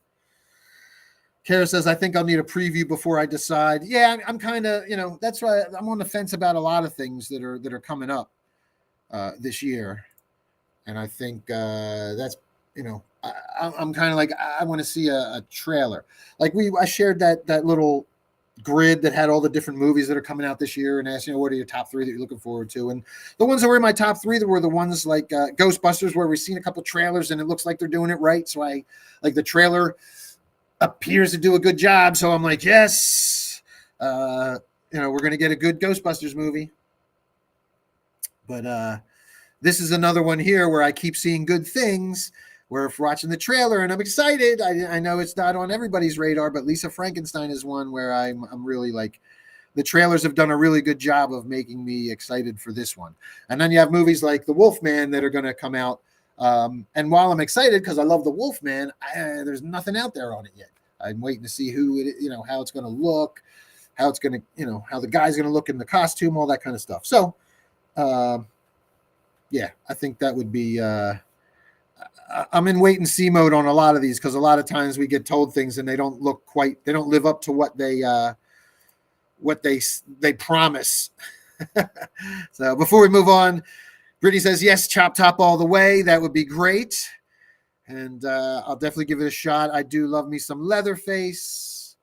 Kara says, I think I'll need a preview before I decide. Yeah, I'm kind of, that's why I'm on the fence about a lot of things that are coming up this year. And I think that's, I'm kind of like, I want to see a trailer. Like I shared that little grid that had all the different movies that are coming out this year, and asked, what are your top 3 that you're looking forward to? And the ones that were in my top 3 that were the ones like Ghostbusters, where we've seen a couple trailers and it looks like they're doing it right. So I like the trailer appears to do a good job. So I'm like, yes, we're going to get a good Ghostbusters movie. But this is another one here where I keep seeing good things, where if watching the trailer and I'm excited, I know it's not on everybody's radar, but Lisa Frankenstein is one where I'm really like, the trailers have done a really good job of making me excited for this one. And then you have movies like The Wolfman that are going to come out. And while I'm excited because I love The Wolfman, there's nothing out there on it yet. I'm waiting to see how it's going to look, how it's going to, how the guy's going to look in the costume, all that kind of stuff. So, yeah, I think that would be, I'm in wait and see mode on a lot of these, because a lot of times we get told things and they don't live up to what what they promise. So before we move on, Brittany says, yes, Chop Top all the way. That would be great. And I'll definitely give it a shot. I do love me some Leatherface.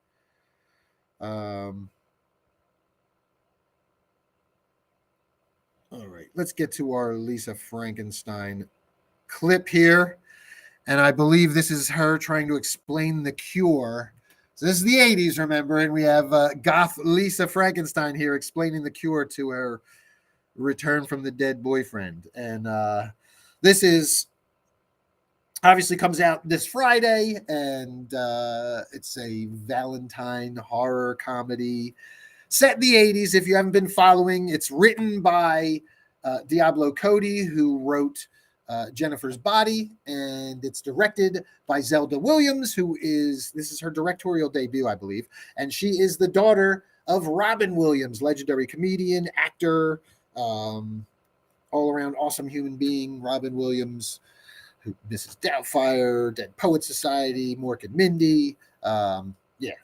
All right, let's get to our Lisa Frankenstein clip here. And I believe this is her trying to explain The Cure. So this is the 80s, remember, and we have goth Lisa Frankenstein here explaining The Cure to her return from the dead boyfriend. And this is obviously comes out this Friday, and it's a Valentine horror comedy set in the 80s. If you haven't been following, it's written by Diablo Cody, who wrote Jennifer's Body, and it's directed by Zelda Williams, this is her directorial debut, I believe, and she is the daughter of Robin Williams, legendary comedian, actor, all-around awesome human being. Robin Williams, who Mrs. Doubtfire, Dead Poet Society, Mork and Mindy.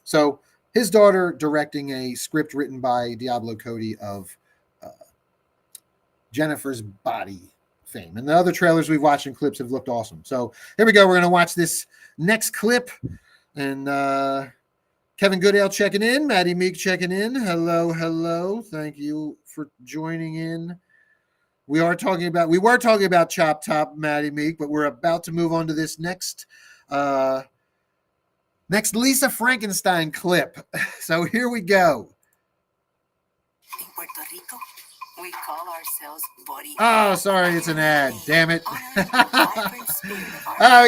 So his daughter directing a script written by Diablo Cody of Jennifer's Body fame. And the other trailers we've watched and clips have looked awesome. So here we go. We're going to watch this next clip. And Kevin Goodale checking in. Maddie Meek checking in. Hello, hello. Thank you for joining in. We were talking about Chop Top, Maddie Meek, but we're about to move on to this next Lisa Frankenstein clip. So here we go. In Puerto Rico, we call ourselves body. Oh, sorry, it's an ad. Damn it. We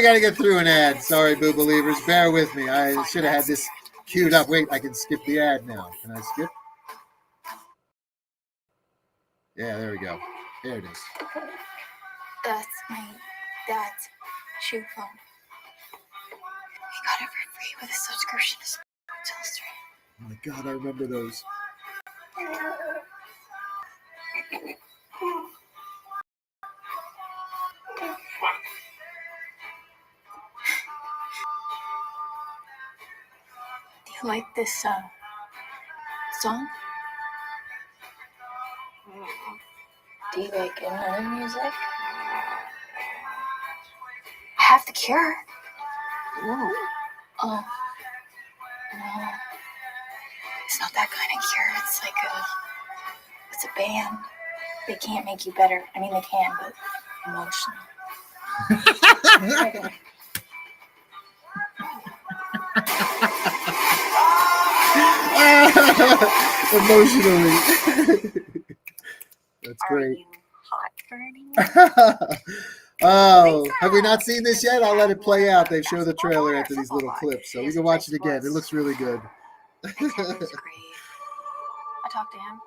got to get through an ad. Sorry, Boo Believers. Bear with me. I should have had this queued up. Wait, I can skip the ad now. Can I skip? Yeah, there we go. There it is. That's my dad's shoe phone. He got it for free with a subscription to Telstra. Oh my God, I remember those. Do you like this song? Do you like another music? I have The Cure. Ooh. Oh. No. It's not that kind of cure. It's like it's a band. They can't make you better. I mean, they can, but emotional. Emotionally. That's great. Hot burning? Oh, have we not seen this yet? I'll let it play out. They show the trailer after these little clips, so we can watch it again. It looks really good. That was great. I talked to him.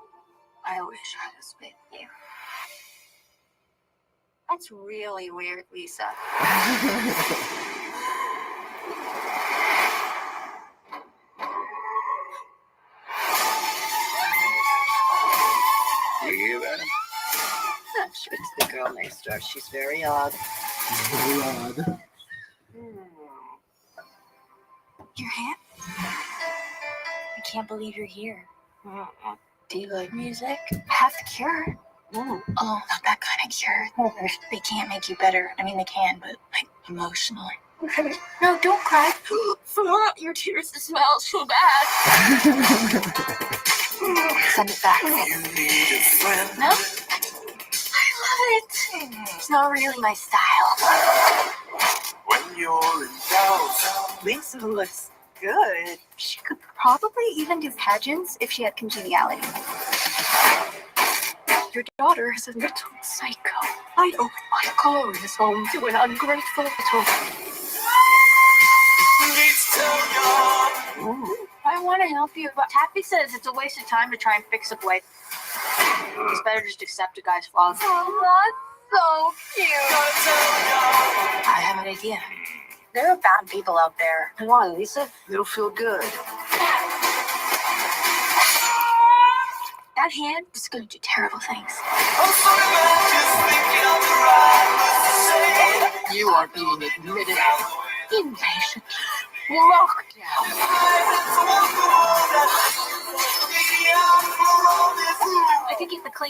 I wish I was with you. That's really weird, Lisa. You hear that? I'm sure it's the girl next door. She's very odd. Very odd. Your hand? I can't believe you're here. Do you like music? I have The Cure. Oh, not that kind of cure. They can't make you better. I mean, they can, but like emotionally. No, don't cry. Your tears smell so bad. Send it back. No? I love it. It's not really my style. When you're in doubt, Lisa looks good. She could probably even do pageants if she had congeniality. Your daughter is a little psycho. I opened my clothes home to an ungrateful little. I want to help you, but Taffy says it's a waste of time to try and fix a boy. It's better just accept a guy's flaws. Oh, that's so cute. I have an idea. There are bad people out there. Come on, Lisa. It'll feel good. That hand is going to do terrible things. You are being admitted. Inpatient. Lockdown.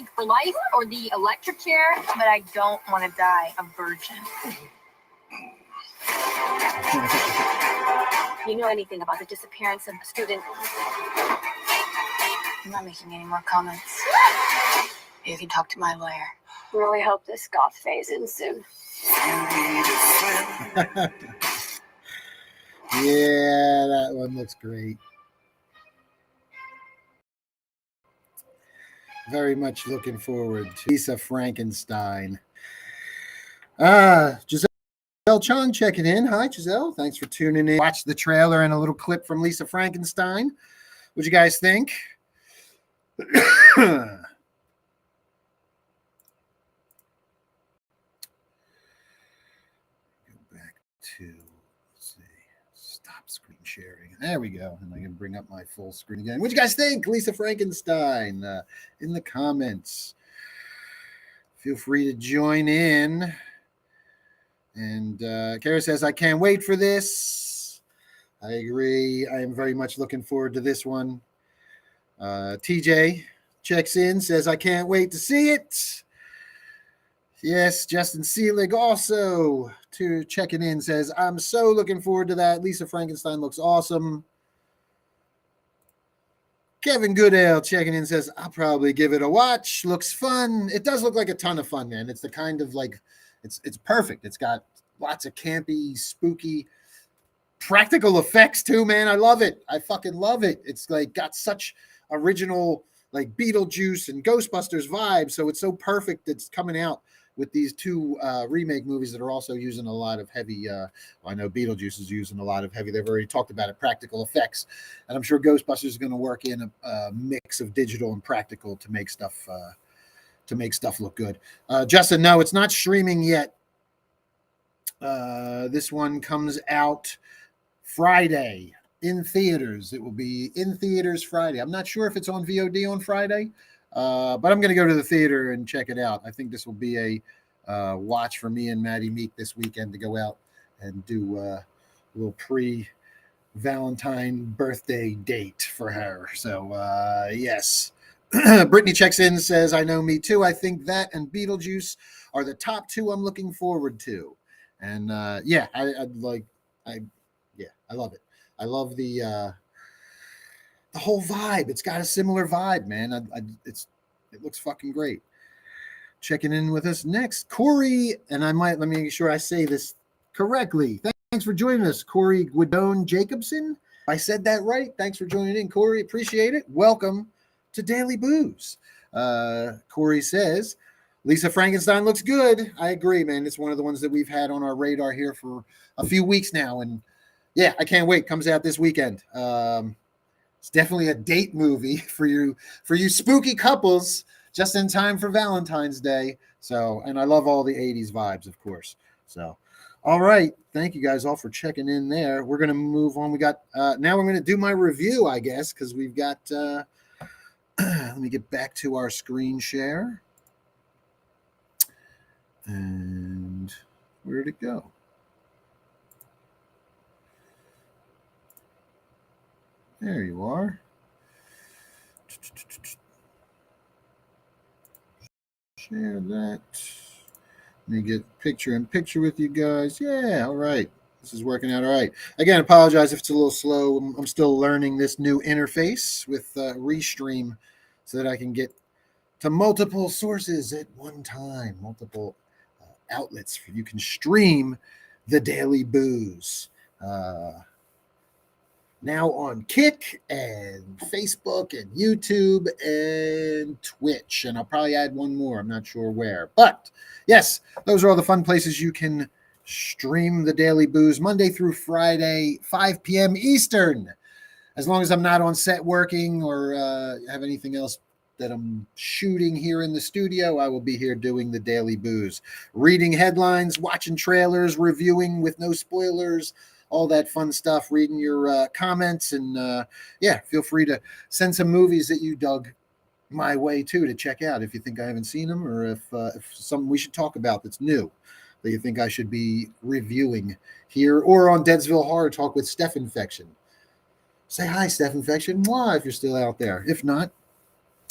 like for life or the electric chair, but I don't want to die a virgin. You know anything about the disappearance of a student? I'm not making any more comments. You can talk to my lawyer. Really hope this goth phase ends soon. Yeah, that one looks great. Very much looking forward to Lisa Frankenstein. Giselle Chung checking in. Hi, Giselle. Thanks for tuning in. Watch the trailer and a little clip from Lisa Frankenstein. What'd you guys think? Go back to, let's see, stop screen sharing. There we go. And I can bring up my full screen again. What'd you guys think? Lisa Frankenstein in the comments. Feel free to join in. And Kara says, I can't wait for this. I agree. I am very much looking forward to this one. TJ checks in, says, I can't wait to see it. Yes, Justin Seelig also checking in, says, I'm so looking forward to that. Lisa Frankenstein looks awesome. Kevin Goodale checking in, says, I'll probably give it a watch. Looks fun. It does look like a ton of fun, man. It's the kind of like, it's perfect. It's got lots of campy, spooky practical effects too, man. I love it. I fucking love it. It's like got such original like Beetlejuice and Ghostbusters vibes. So it's so perfect. It's coming out with these two remake movies that are also using a lot of heavy. I know Beetlejuice is using a lot of heavy. They've already talked about it, practical effects, and I'm sure Ghostbusters is going to work in a mix of digital and practical to make stuff look good. Justin, no, it's not streaming yet. This one comes out Friday in theaters. It will be in theaters Friday. I'm not sure if it's on VOD on Friday, but I'm going to go to the theater and check it out. I think this will be a watch for me and Maddie Meek this weekend to go out and do a little pre-Valentine birthday date for her. So, yes. Brittany checks in, says, I know, me too. I think that and Beetlejuice are the top two I'm looking forward to. And yeah, I love it. I love the whole vibe. It's got a similar vibe, man. It looks fucking great. Checking in with us next, Corey, and let me make sure I say this correctly. Thanks for joining us, Corey Guidone Jacobson. I said that right. Thanks for joining in, Corey. Appreciate it. Welcome to Daily Booze. Corey says, Lisa Frankenstein looks good. I agree, man. It's one of the ones that we've had on our radar here for a few weeks now. And yeah, I can't wait. Comes out this weekend. It's definitely a date movie for you spooky couples just in time for Valentine's Day. So, and I love all the 80s vibes, of course. So, all right. Thank you guys all for checking in there. We're going to move on. We got, now we're going to do my review, I guess, because we've got, let me get back to our screen share. And where'd it go? There you are. Share that. Let me get picture in picture with you guys. Yeah, all right. This is working out all right. Again, apologize if it's a little slow. I'm still learning this new interface with Restream so that I can get to multiple sources at one time, multiple outlets. You can stream the Daily Booze. Now on Kick and Facebook and YouTube and Twitch. And I'll probably add one more. I'm not sure where. But yes, those are all the fun places you can stream the Daily Booze Monday through Friday, 5 p.m. Eastern. As long as I'm not on set working or have anything else that I'm shooting here in the studio, I will be here doing the Daily Booze. Reading headlines, watching trailers, reviewing with no spoilers, all that fun stuff, reading your comments. And yeah, feel free to send some movies that you dug my way too to check out if you think I haven't seen them, or if something we should talk about that's new that you think I should be reviewing here, or on Deadsville Horror Talk with Steph Infection. Say hi, Steph Infection. Mwah, if you're still out there. If not,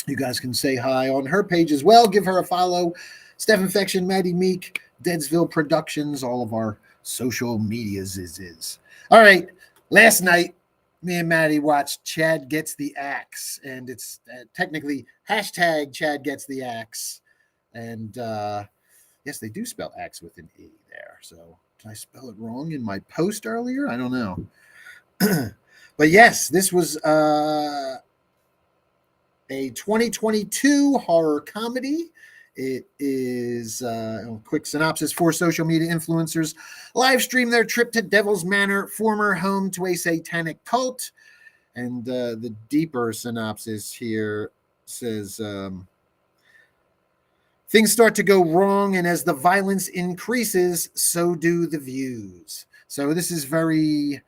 You guys can say hi on her page as well. Give her a follow. Steph Infection, Maddie Meek, Deadsville Productions, all of our social medias is. All right. Last night, me and Maddie watched Chad Gets the Axe, and it's technically hashtag Chad Gets the Axe. And yes, they do spell axe with an E there. So did I spell it wrong in my post earlier? I don't know. But yes, this was a 2022 horror comedy. It is a quick synopsis. 4 social media influencers live stream their trip to Devil's Manor, former home to a satanic cult. And the deeper synopsis here says, things start to go wrong, and as the violence increases, so do the views. So this is very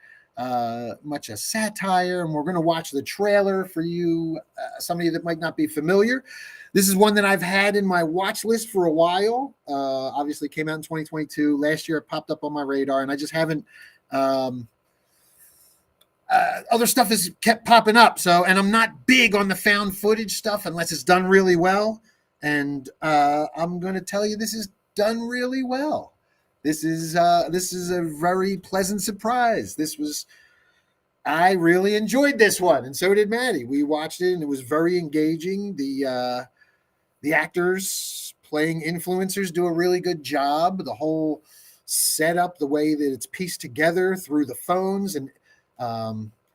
much a satire, and we're going to watch the trailer for you, some of you that might not be familiar. This is one that I've had in my watch list for a while. Obviously came out in 2022. Last year it popped up on my radar, and I just haven't other stuff has kept popping up. So, and I'm not big on the found footage stuff unless it's done really well. And I'm going to tell you, this is done really well. This is a very pleasant surprise. I really enjoyed this one, and so did Maddie. We watched it, and it was very engaging. The actors playing influencers do a really good job. The whole setup, the way that it's pieced together through the phones, and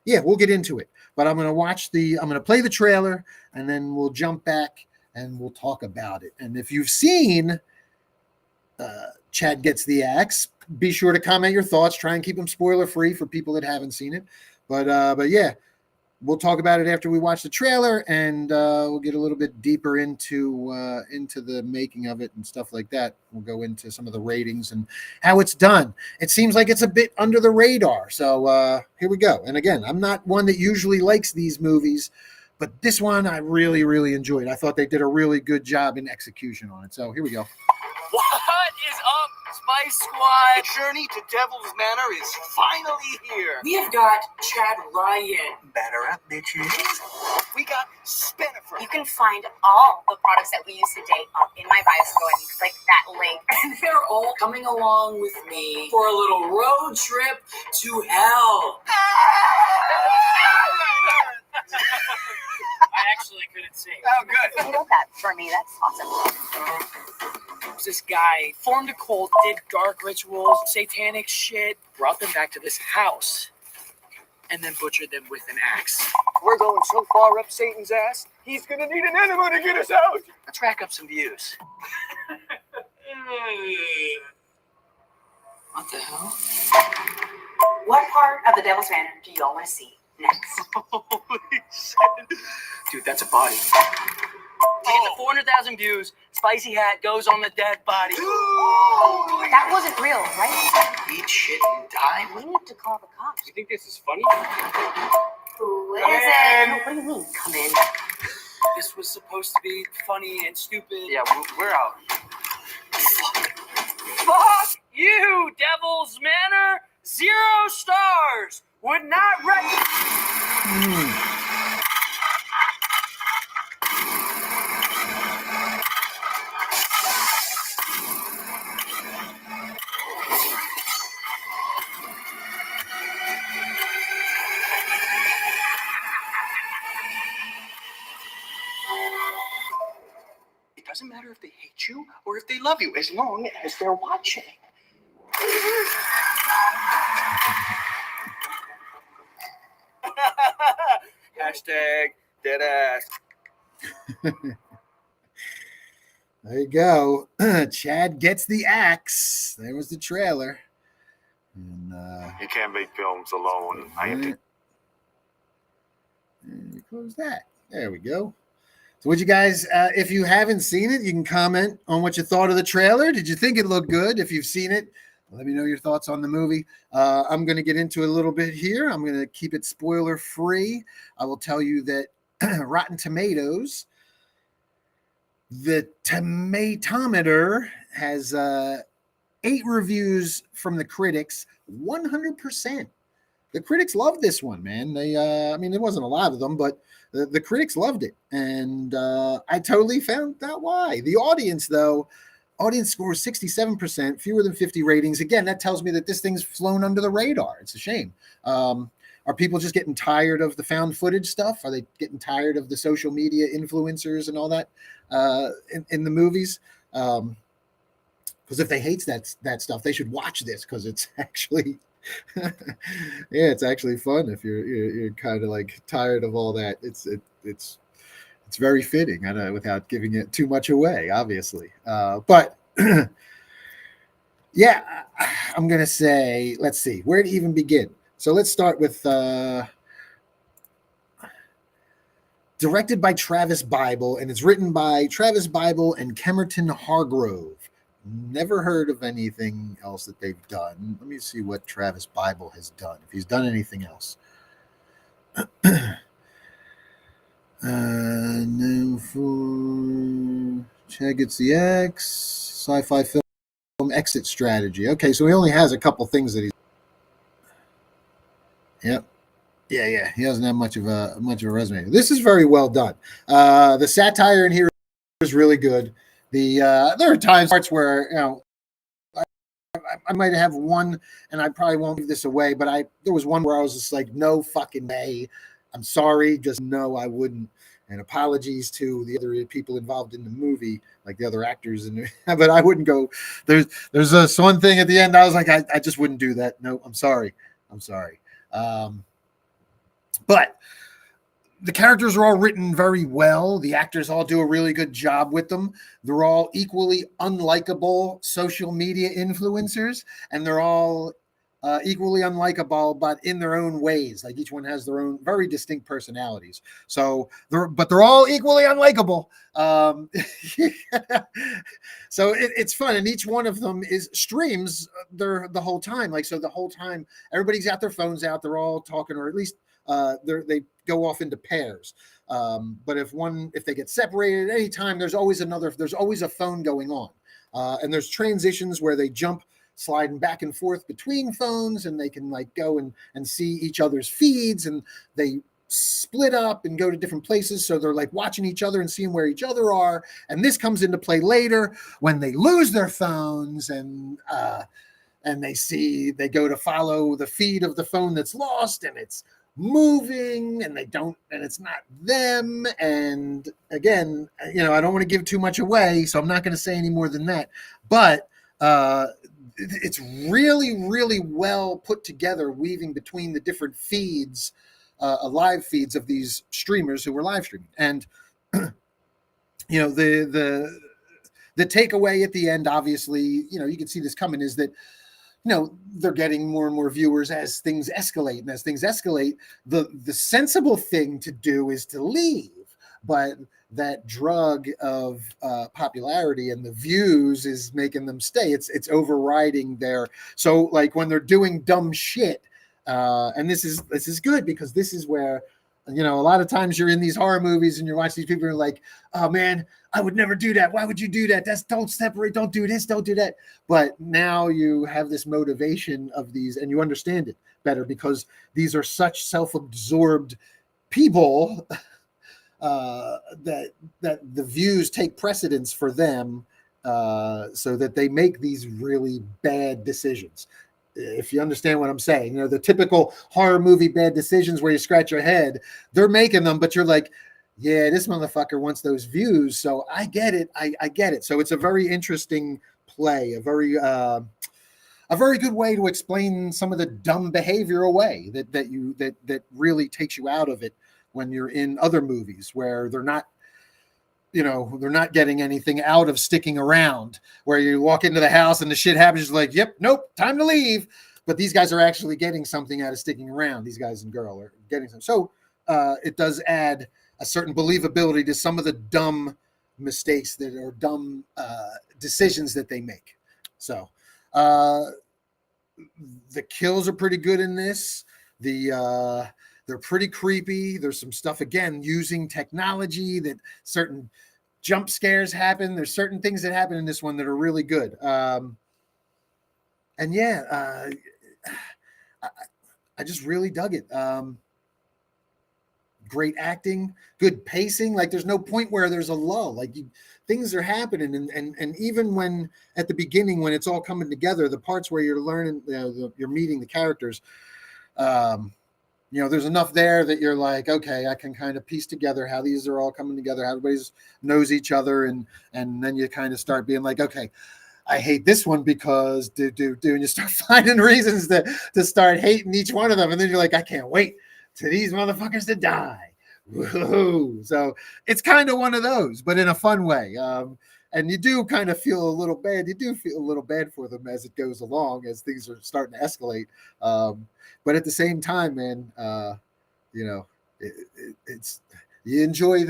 yeah, we'll get into it. But I'm going to play the trailer, and then we'll jump back and we'll talk about it. And if you've seen Chad Gets the Axe, be sure to comment your thoughts. Try and keep them spoiler free for people that haven't seen it. But yeah, we'll talk about it after we watch the trailer, and we'll get a little bit deeper into the making of it and stuff like that. We'll go into some of the ratings and how it's done. It seems like it's a bit under the radar. So here we go. And again, I'm not one that usually likes these movies, but this one I really, really enjoyed. I thought they did a really good job in execution on it. So here we go. What is up, Spice Squad? The journey to Devil's Manor is finally here. We have got Chad Ryan. Batter up, bitches. We got Spenifer. You can find all the products that we use today up in my bio, so go ahead and click that link. And they're all coming along with me for a little road trip to hell. I actually couldn't sing. Oh, good. You wrote that for me. That's awesome. This guy formed a cult, did dark rituals, satanic shit, brought them back to this house, and then butchered them with an axe. We're going so far up Satan's ass, he's gonna need an enema to get us out. Let's rack up some views. What the hell? What part of the Devil's Manor do you all want to see next? Holy shit. Dude, that's a body. To get the 400,000 views, Spicy Hat goes on the dead body. That wasn't real, right? Eat shit and die? We need to call the cops. You think this is funny? Who is Come it? in. What do you mean, come in? This was supposed to be funny and stupid. Yeah, we're out. Fuck you, Devil's Manor! 0 stars! Would not recommend. It doesn't matter if they hate you or if they love you, as long as they're watching. Hashtag deadass. There you go. Chad Gets the Axe. There was the trailer. And You can't make films alone. and we close that. There we go. So would you guys, if you haven't seen it, you can comment on what you thought of the trailer. Did you think it looked good? If you've seen it, let me know your thoughts on the movie. I'm going to get into it a little bit here. I'm going to keep it spoiler free. I will tell you that Rotten Tomatoes, the tomatometer has 8 reviews from the critics, 100%. the critics loved this one, man. They, I mean, there wasn't a lot of them, but the critics loved it, and I totally found out why. The audience, though, audience score is 67%, fewer than 50 ratings. Again, that tells me that this thing's flown under the radar. It's a shame. Are people just getting tired of the found footage stuff? Are they getting tired of the social media influencers and all that in the movies? Because if they hate that stuff, they should watch this, because it's actually, yeah, it's actually fun. If you're kind of like tired of all that, it's very fitting. I know, without giving it too much away, obviously. But yeah, I'm gonna say, let's see, where to even begin. So let's start with directed by Travis Bible, and it's written by Travis Bible and Kemerton Hargrove. Never heard of anything else that they've done. Let me see what Travis Bible has done, if he's done anything else. No, for Chad Gets the X, sci-fi film, Exit Strategy. Okay, so he only has a couple things that he's. Yep. Yeah. He doesn't have much of a resume. This is very well done. The satire in here is really good. There are parts where, you know, I might have one, and I probably won't give this away, but there was one where I was just like, no fucking way. I'm sorry, just no, I wouldn't. And apologies to the other people involved in the movie, like the other actors, but I wouldn't go. There's this one thing at the end. I was like, I just wouldn't do that. No, I'm sorry. But the characters are all written very well. The actors all do a really good job with them. They're all equally unlikable social media influencers, and they're all equally unlikable, but in their own ways. Like each one has their own very distinct personalities. So they're all equally unlikable. So it's fun, and each one of them streams the whole time. Like, so the whole time, everybody's got their phones out. They're all talking, or at least they go off into pairs. But if they get separated at any time, there's always a phone going on. And there's transitions where they jump sliding back and forth between phones, and they can like go and see each other's feeds, and they split up and go to different places. So they're like watching each other and seeing where each other are. And this comes into play later when they lose their phones, and they go to follow the feed of the phone that's lost, and it's moving, and it's not them. And again, you know, I don't want to give too much away, so I'm not going to say any more than that. But it's really, really well put together, weaving between the different feeds, live feeds of these streamers who were live streaming. And you know, the takeaway at the end, obviously, you know, you can see this coming, is that, you know, they're getting more and more viewers as things escalate. And as things escalate, the sensible thing to do is to leave. But that drug of popularity and the views is making them stay. It's overriding their. So like when they're doing dumb shit, and this is good, because this is where, you know, a lot of times you're in these horror movies and you're watching these people who are like, oh man, I would never do that. Why would you do that? Don't separate. Don't do this. Don't do that. But now you have this motivation of these, and you understand it better, because these are such self-absorbed people that the views take precedence for them, so that they make these really bad decisions. If you understand what I'm saying, you know, the typical horror movie bad decisions where you scratch your head, they're making them, but you're like, yeah, this motherfucker wants those views. So I get it. I get it. So it's a very interesting play, a very good way to explain some of the dumb behavior away that really takes you out of it when you're in other movies where they're not getting anything out of sticking around, where you walk into the house and the shit happens, just like, yep, nope, time to leave. But these guys are actually getting something out of sticking around. These guys and girl are getting something. So it does add a certain believability to some of the dumb mistakes that are dumb decisions that they make. So the kills are pretty good in this. They're pretty creepy. There's some stuff, again, using technology, that certain jump scares happen. There's certain things that happen in this one that are really good. And yeah, I just really dug it. Great acting, good pacing. Like there's no point where there's a lull. Like things are happening, and even when at the beginning when it's all coming together, the parts where you're learning, you're meeting the characters. There's enough there that you're like, okay, I can kind of piece together how these are all coming together. How everybody's knows each other, and then you kind of start being like, okay, I hate this one because and you start finding reasons to start hating each one of them, and then you're like, I can't wait to these motherfuckers to die. Woo-hoo. So it's kind of one of those, but in a fun way. And you do kind of feel a little bad. You do feel a little bad for them as it goes along, as things are starting to escalate. But at the same time, man, it's you enjoy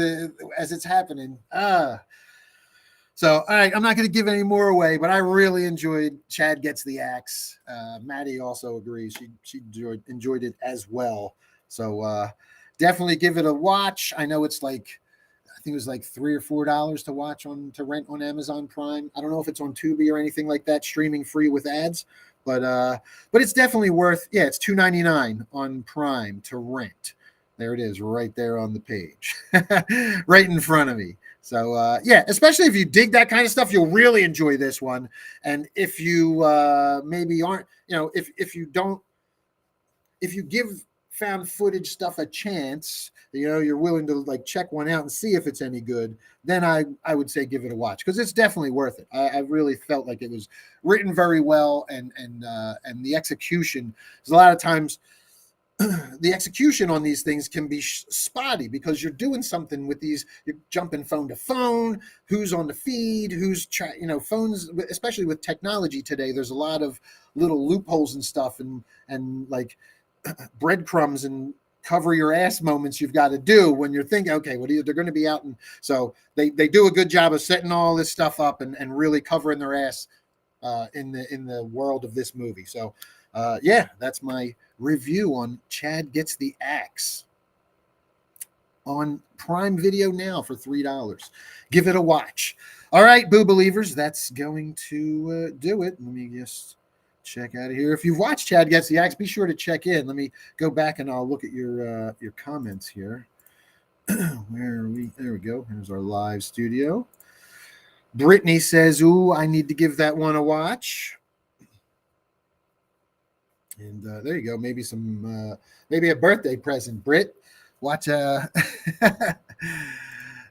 as it's happening. So, all right, I'm not going to give any more away, but I really enjoyed Chad Gets the Axe. Maddie also agrees. She enjoyed it as well. So definitely give it a watch. I know it's like, I think it was like $3 or $4 to watch to rent on Amazon Prime. I don't know if it's on Tubi or anything like that, streaming free with ads, but it's definitely worth. Yeah, it's $2.99 on Prime to rent. There it is, right there on the page, right in front of me. So yeah, especially if you dig that kind of stuff, you'll really enjoy this one. And if you maybe aren't, if you give found footage stuff a chance, you're willing to like check one out and see if it's any good, then I would say give it a watch, because it's definitely worth it. I really felt like it was written very well, and the execution, because a lot of times the execution on these things can be spotty because you're doing something with these, you're jumping phone to phone, who's on the feed, who's phones, especially with technology today, there's a lot of little loopholes and stuff, and like breadcrumbs and cover your ass moments you've got to do when you're thinking, okay, well, they're going to be out. And so they do a good job of setting all this stuff up and really covering their ass in the world of this movie. So yeah, that's my review on Chad Gets the Axe on Prime Video now for $3. Give it a watch. All right, Boo Believers, that's going to do it. Let me just check out of here. If you've watched Chad Gets the Axe, be sure to check in. Let me go back and I'll look at your comments here. Where are we? There we go. Here's our live studio. Brittany says, ooh, I need to give that one a watch. And there you go. Maybe maybe a birthday present, Britt. Watch.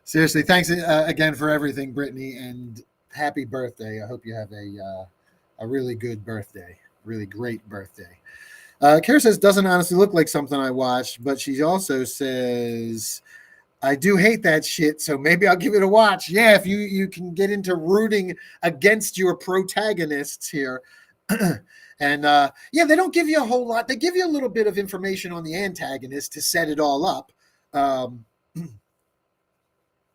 Seriously, thanks again for everything, Brittany, and happy birthday. I hope you have a really good birthday, really great birthday. Kara says, doesn't honestly look like something I watched, but she also says, I do hate that shit, so maybe I'll give it a watch. Yeah, if you can get into rooting against your protagonists here. And yeah, they don't give you a whole lot. They give you a little bit of information on the antagonist to set it all up.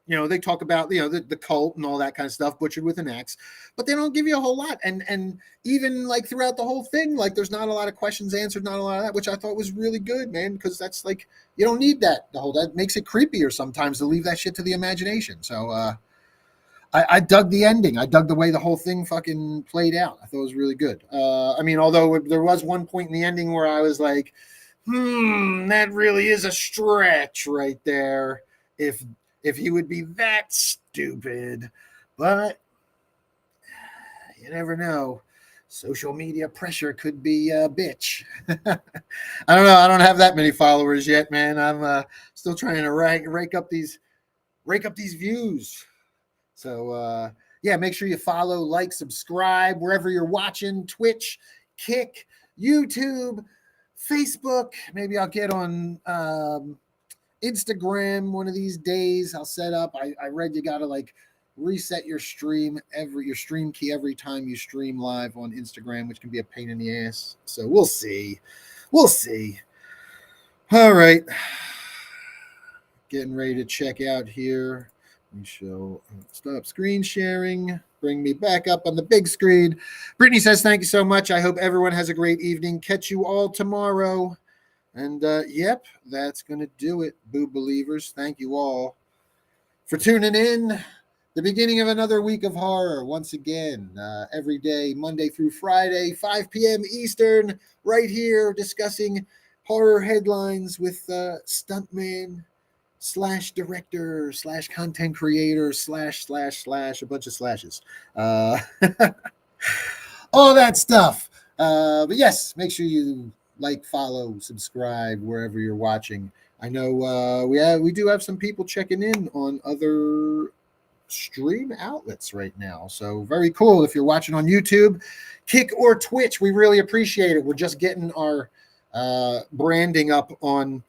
They talk about, the cult and all that kind of stuff, butchered with an axe, but they don't give you a whole lot. And even like throughout the whole thing, like there's not a lot of questions answered, not a lot of that, which I thought was really good, man, because that's like, you don't need that. That makes it creepier sometimes to leave that shit to the imagination. So I dug the ending. I dug the way the whole thing fucking played out. I thought it was really good. Although there was one point in the ending where I was like, that really is a stretch right there. If he would be that stupid, but you never know. Social media pressure could be a bitch. I don't know. I don't have that many followers yet, man. I'm still trying to rake up these views. So yeah, make sure you follow, like, subscribe wherever you're watching: Twitch, Kick, YouTube, Facebook. Maybe I'll get on Instagram one of these days. I'll set up. I read you gotta like reset your stream key every time you stream live on Instagram, which can be a pain in the ass. So we'll see. All right, getting ready to check out here. We shall stop screen sharing. Bring me back up on the big screen. Brittany says, thank you so much. I hope everyone has a great evening. Catch you all tomorrow. And yep, that's going to do it, Boo Believers. Thank you all for tuning in. The beginning of another week of horror once again, every day, Monday through Friday, 5 p.m. Eastern, right here, discussing horror headlines with stuntman / director / content creator / a bunch of slashes. All that stuff. But yes, make sure you like, follow, subscribe wherever you're watching. I know we do have some people checking in on other stream outlets right now. So very cool. If you're watching on YouTube, Kick or Twitch, we really appreciate it. We're just getting our branding up on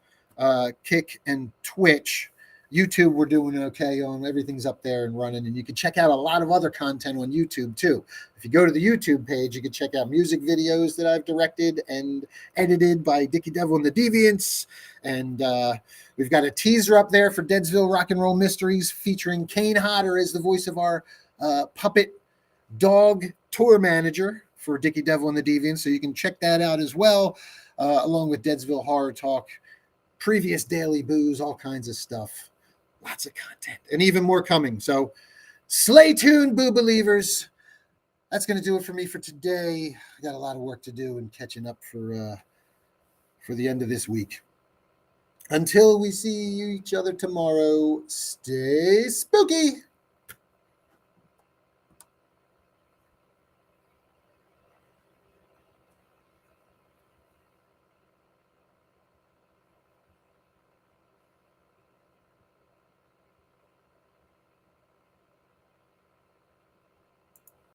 Kick and Twitch. YouTube, we're doing okay on. Everything's up there and running, and you can check out a lot of other content on YouTube too. If you go to the YouTube page, you can check out music videos that I've directed and edited by Dickie Devil and the Deviants, and we've got a teaser up there for Deadsville Rock and Roll Mysteries featuring Kane Hodder as the voice of our puppet dog tour manager for Dickie Devil and the Deviants, so you can check that out as well, along with Deadsville Horror Talk, previous Daily Booze, all kinds of stuff. Lots of content and even more coming. So stay tuned, Boo Believers. That's going to do it for me for today. I got a lot of work to do and catching up for the end of this week. Until we see each other tomorrow, stay spooky.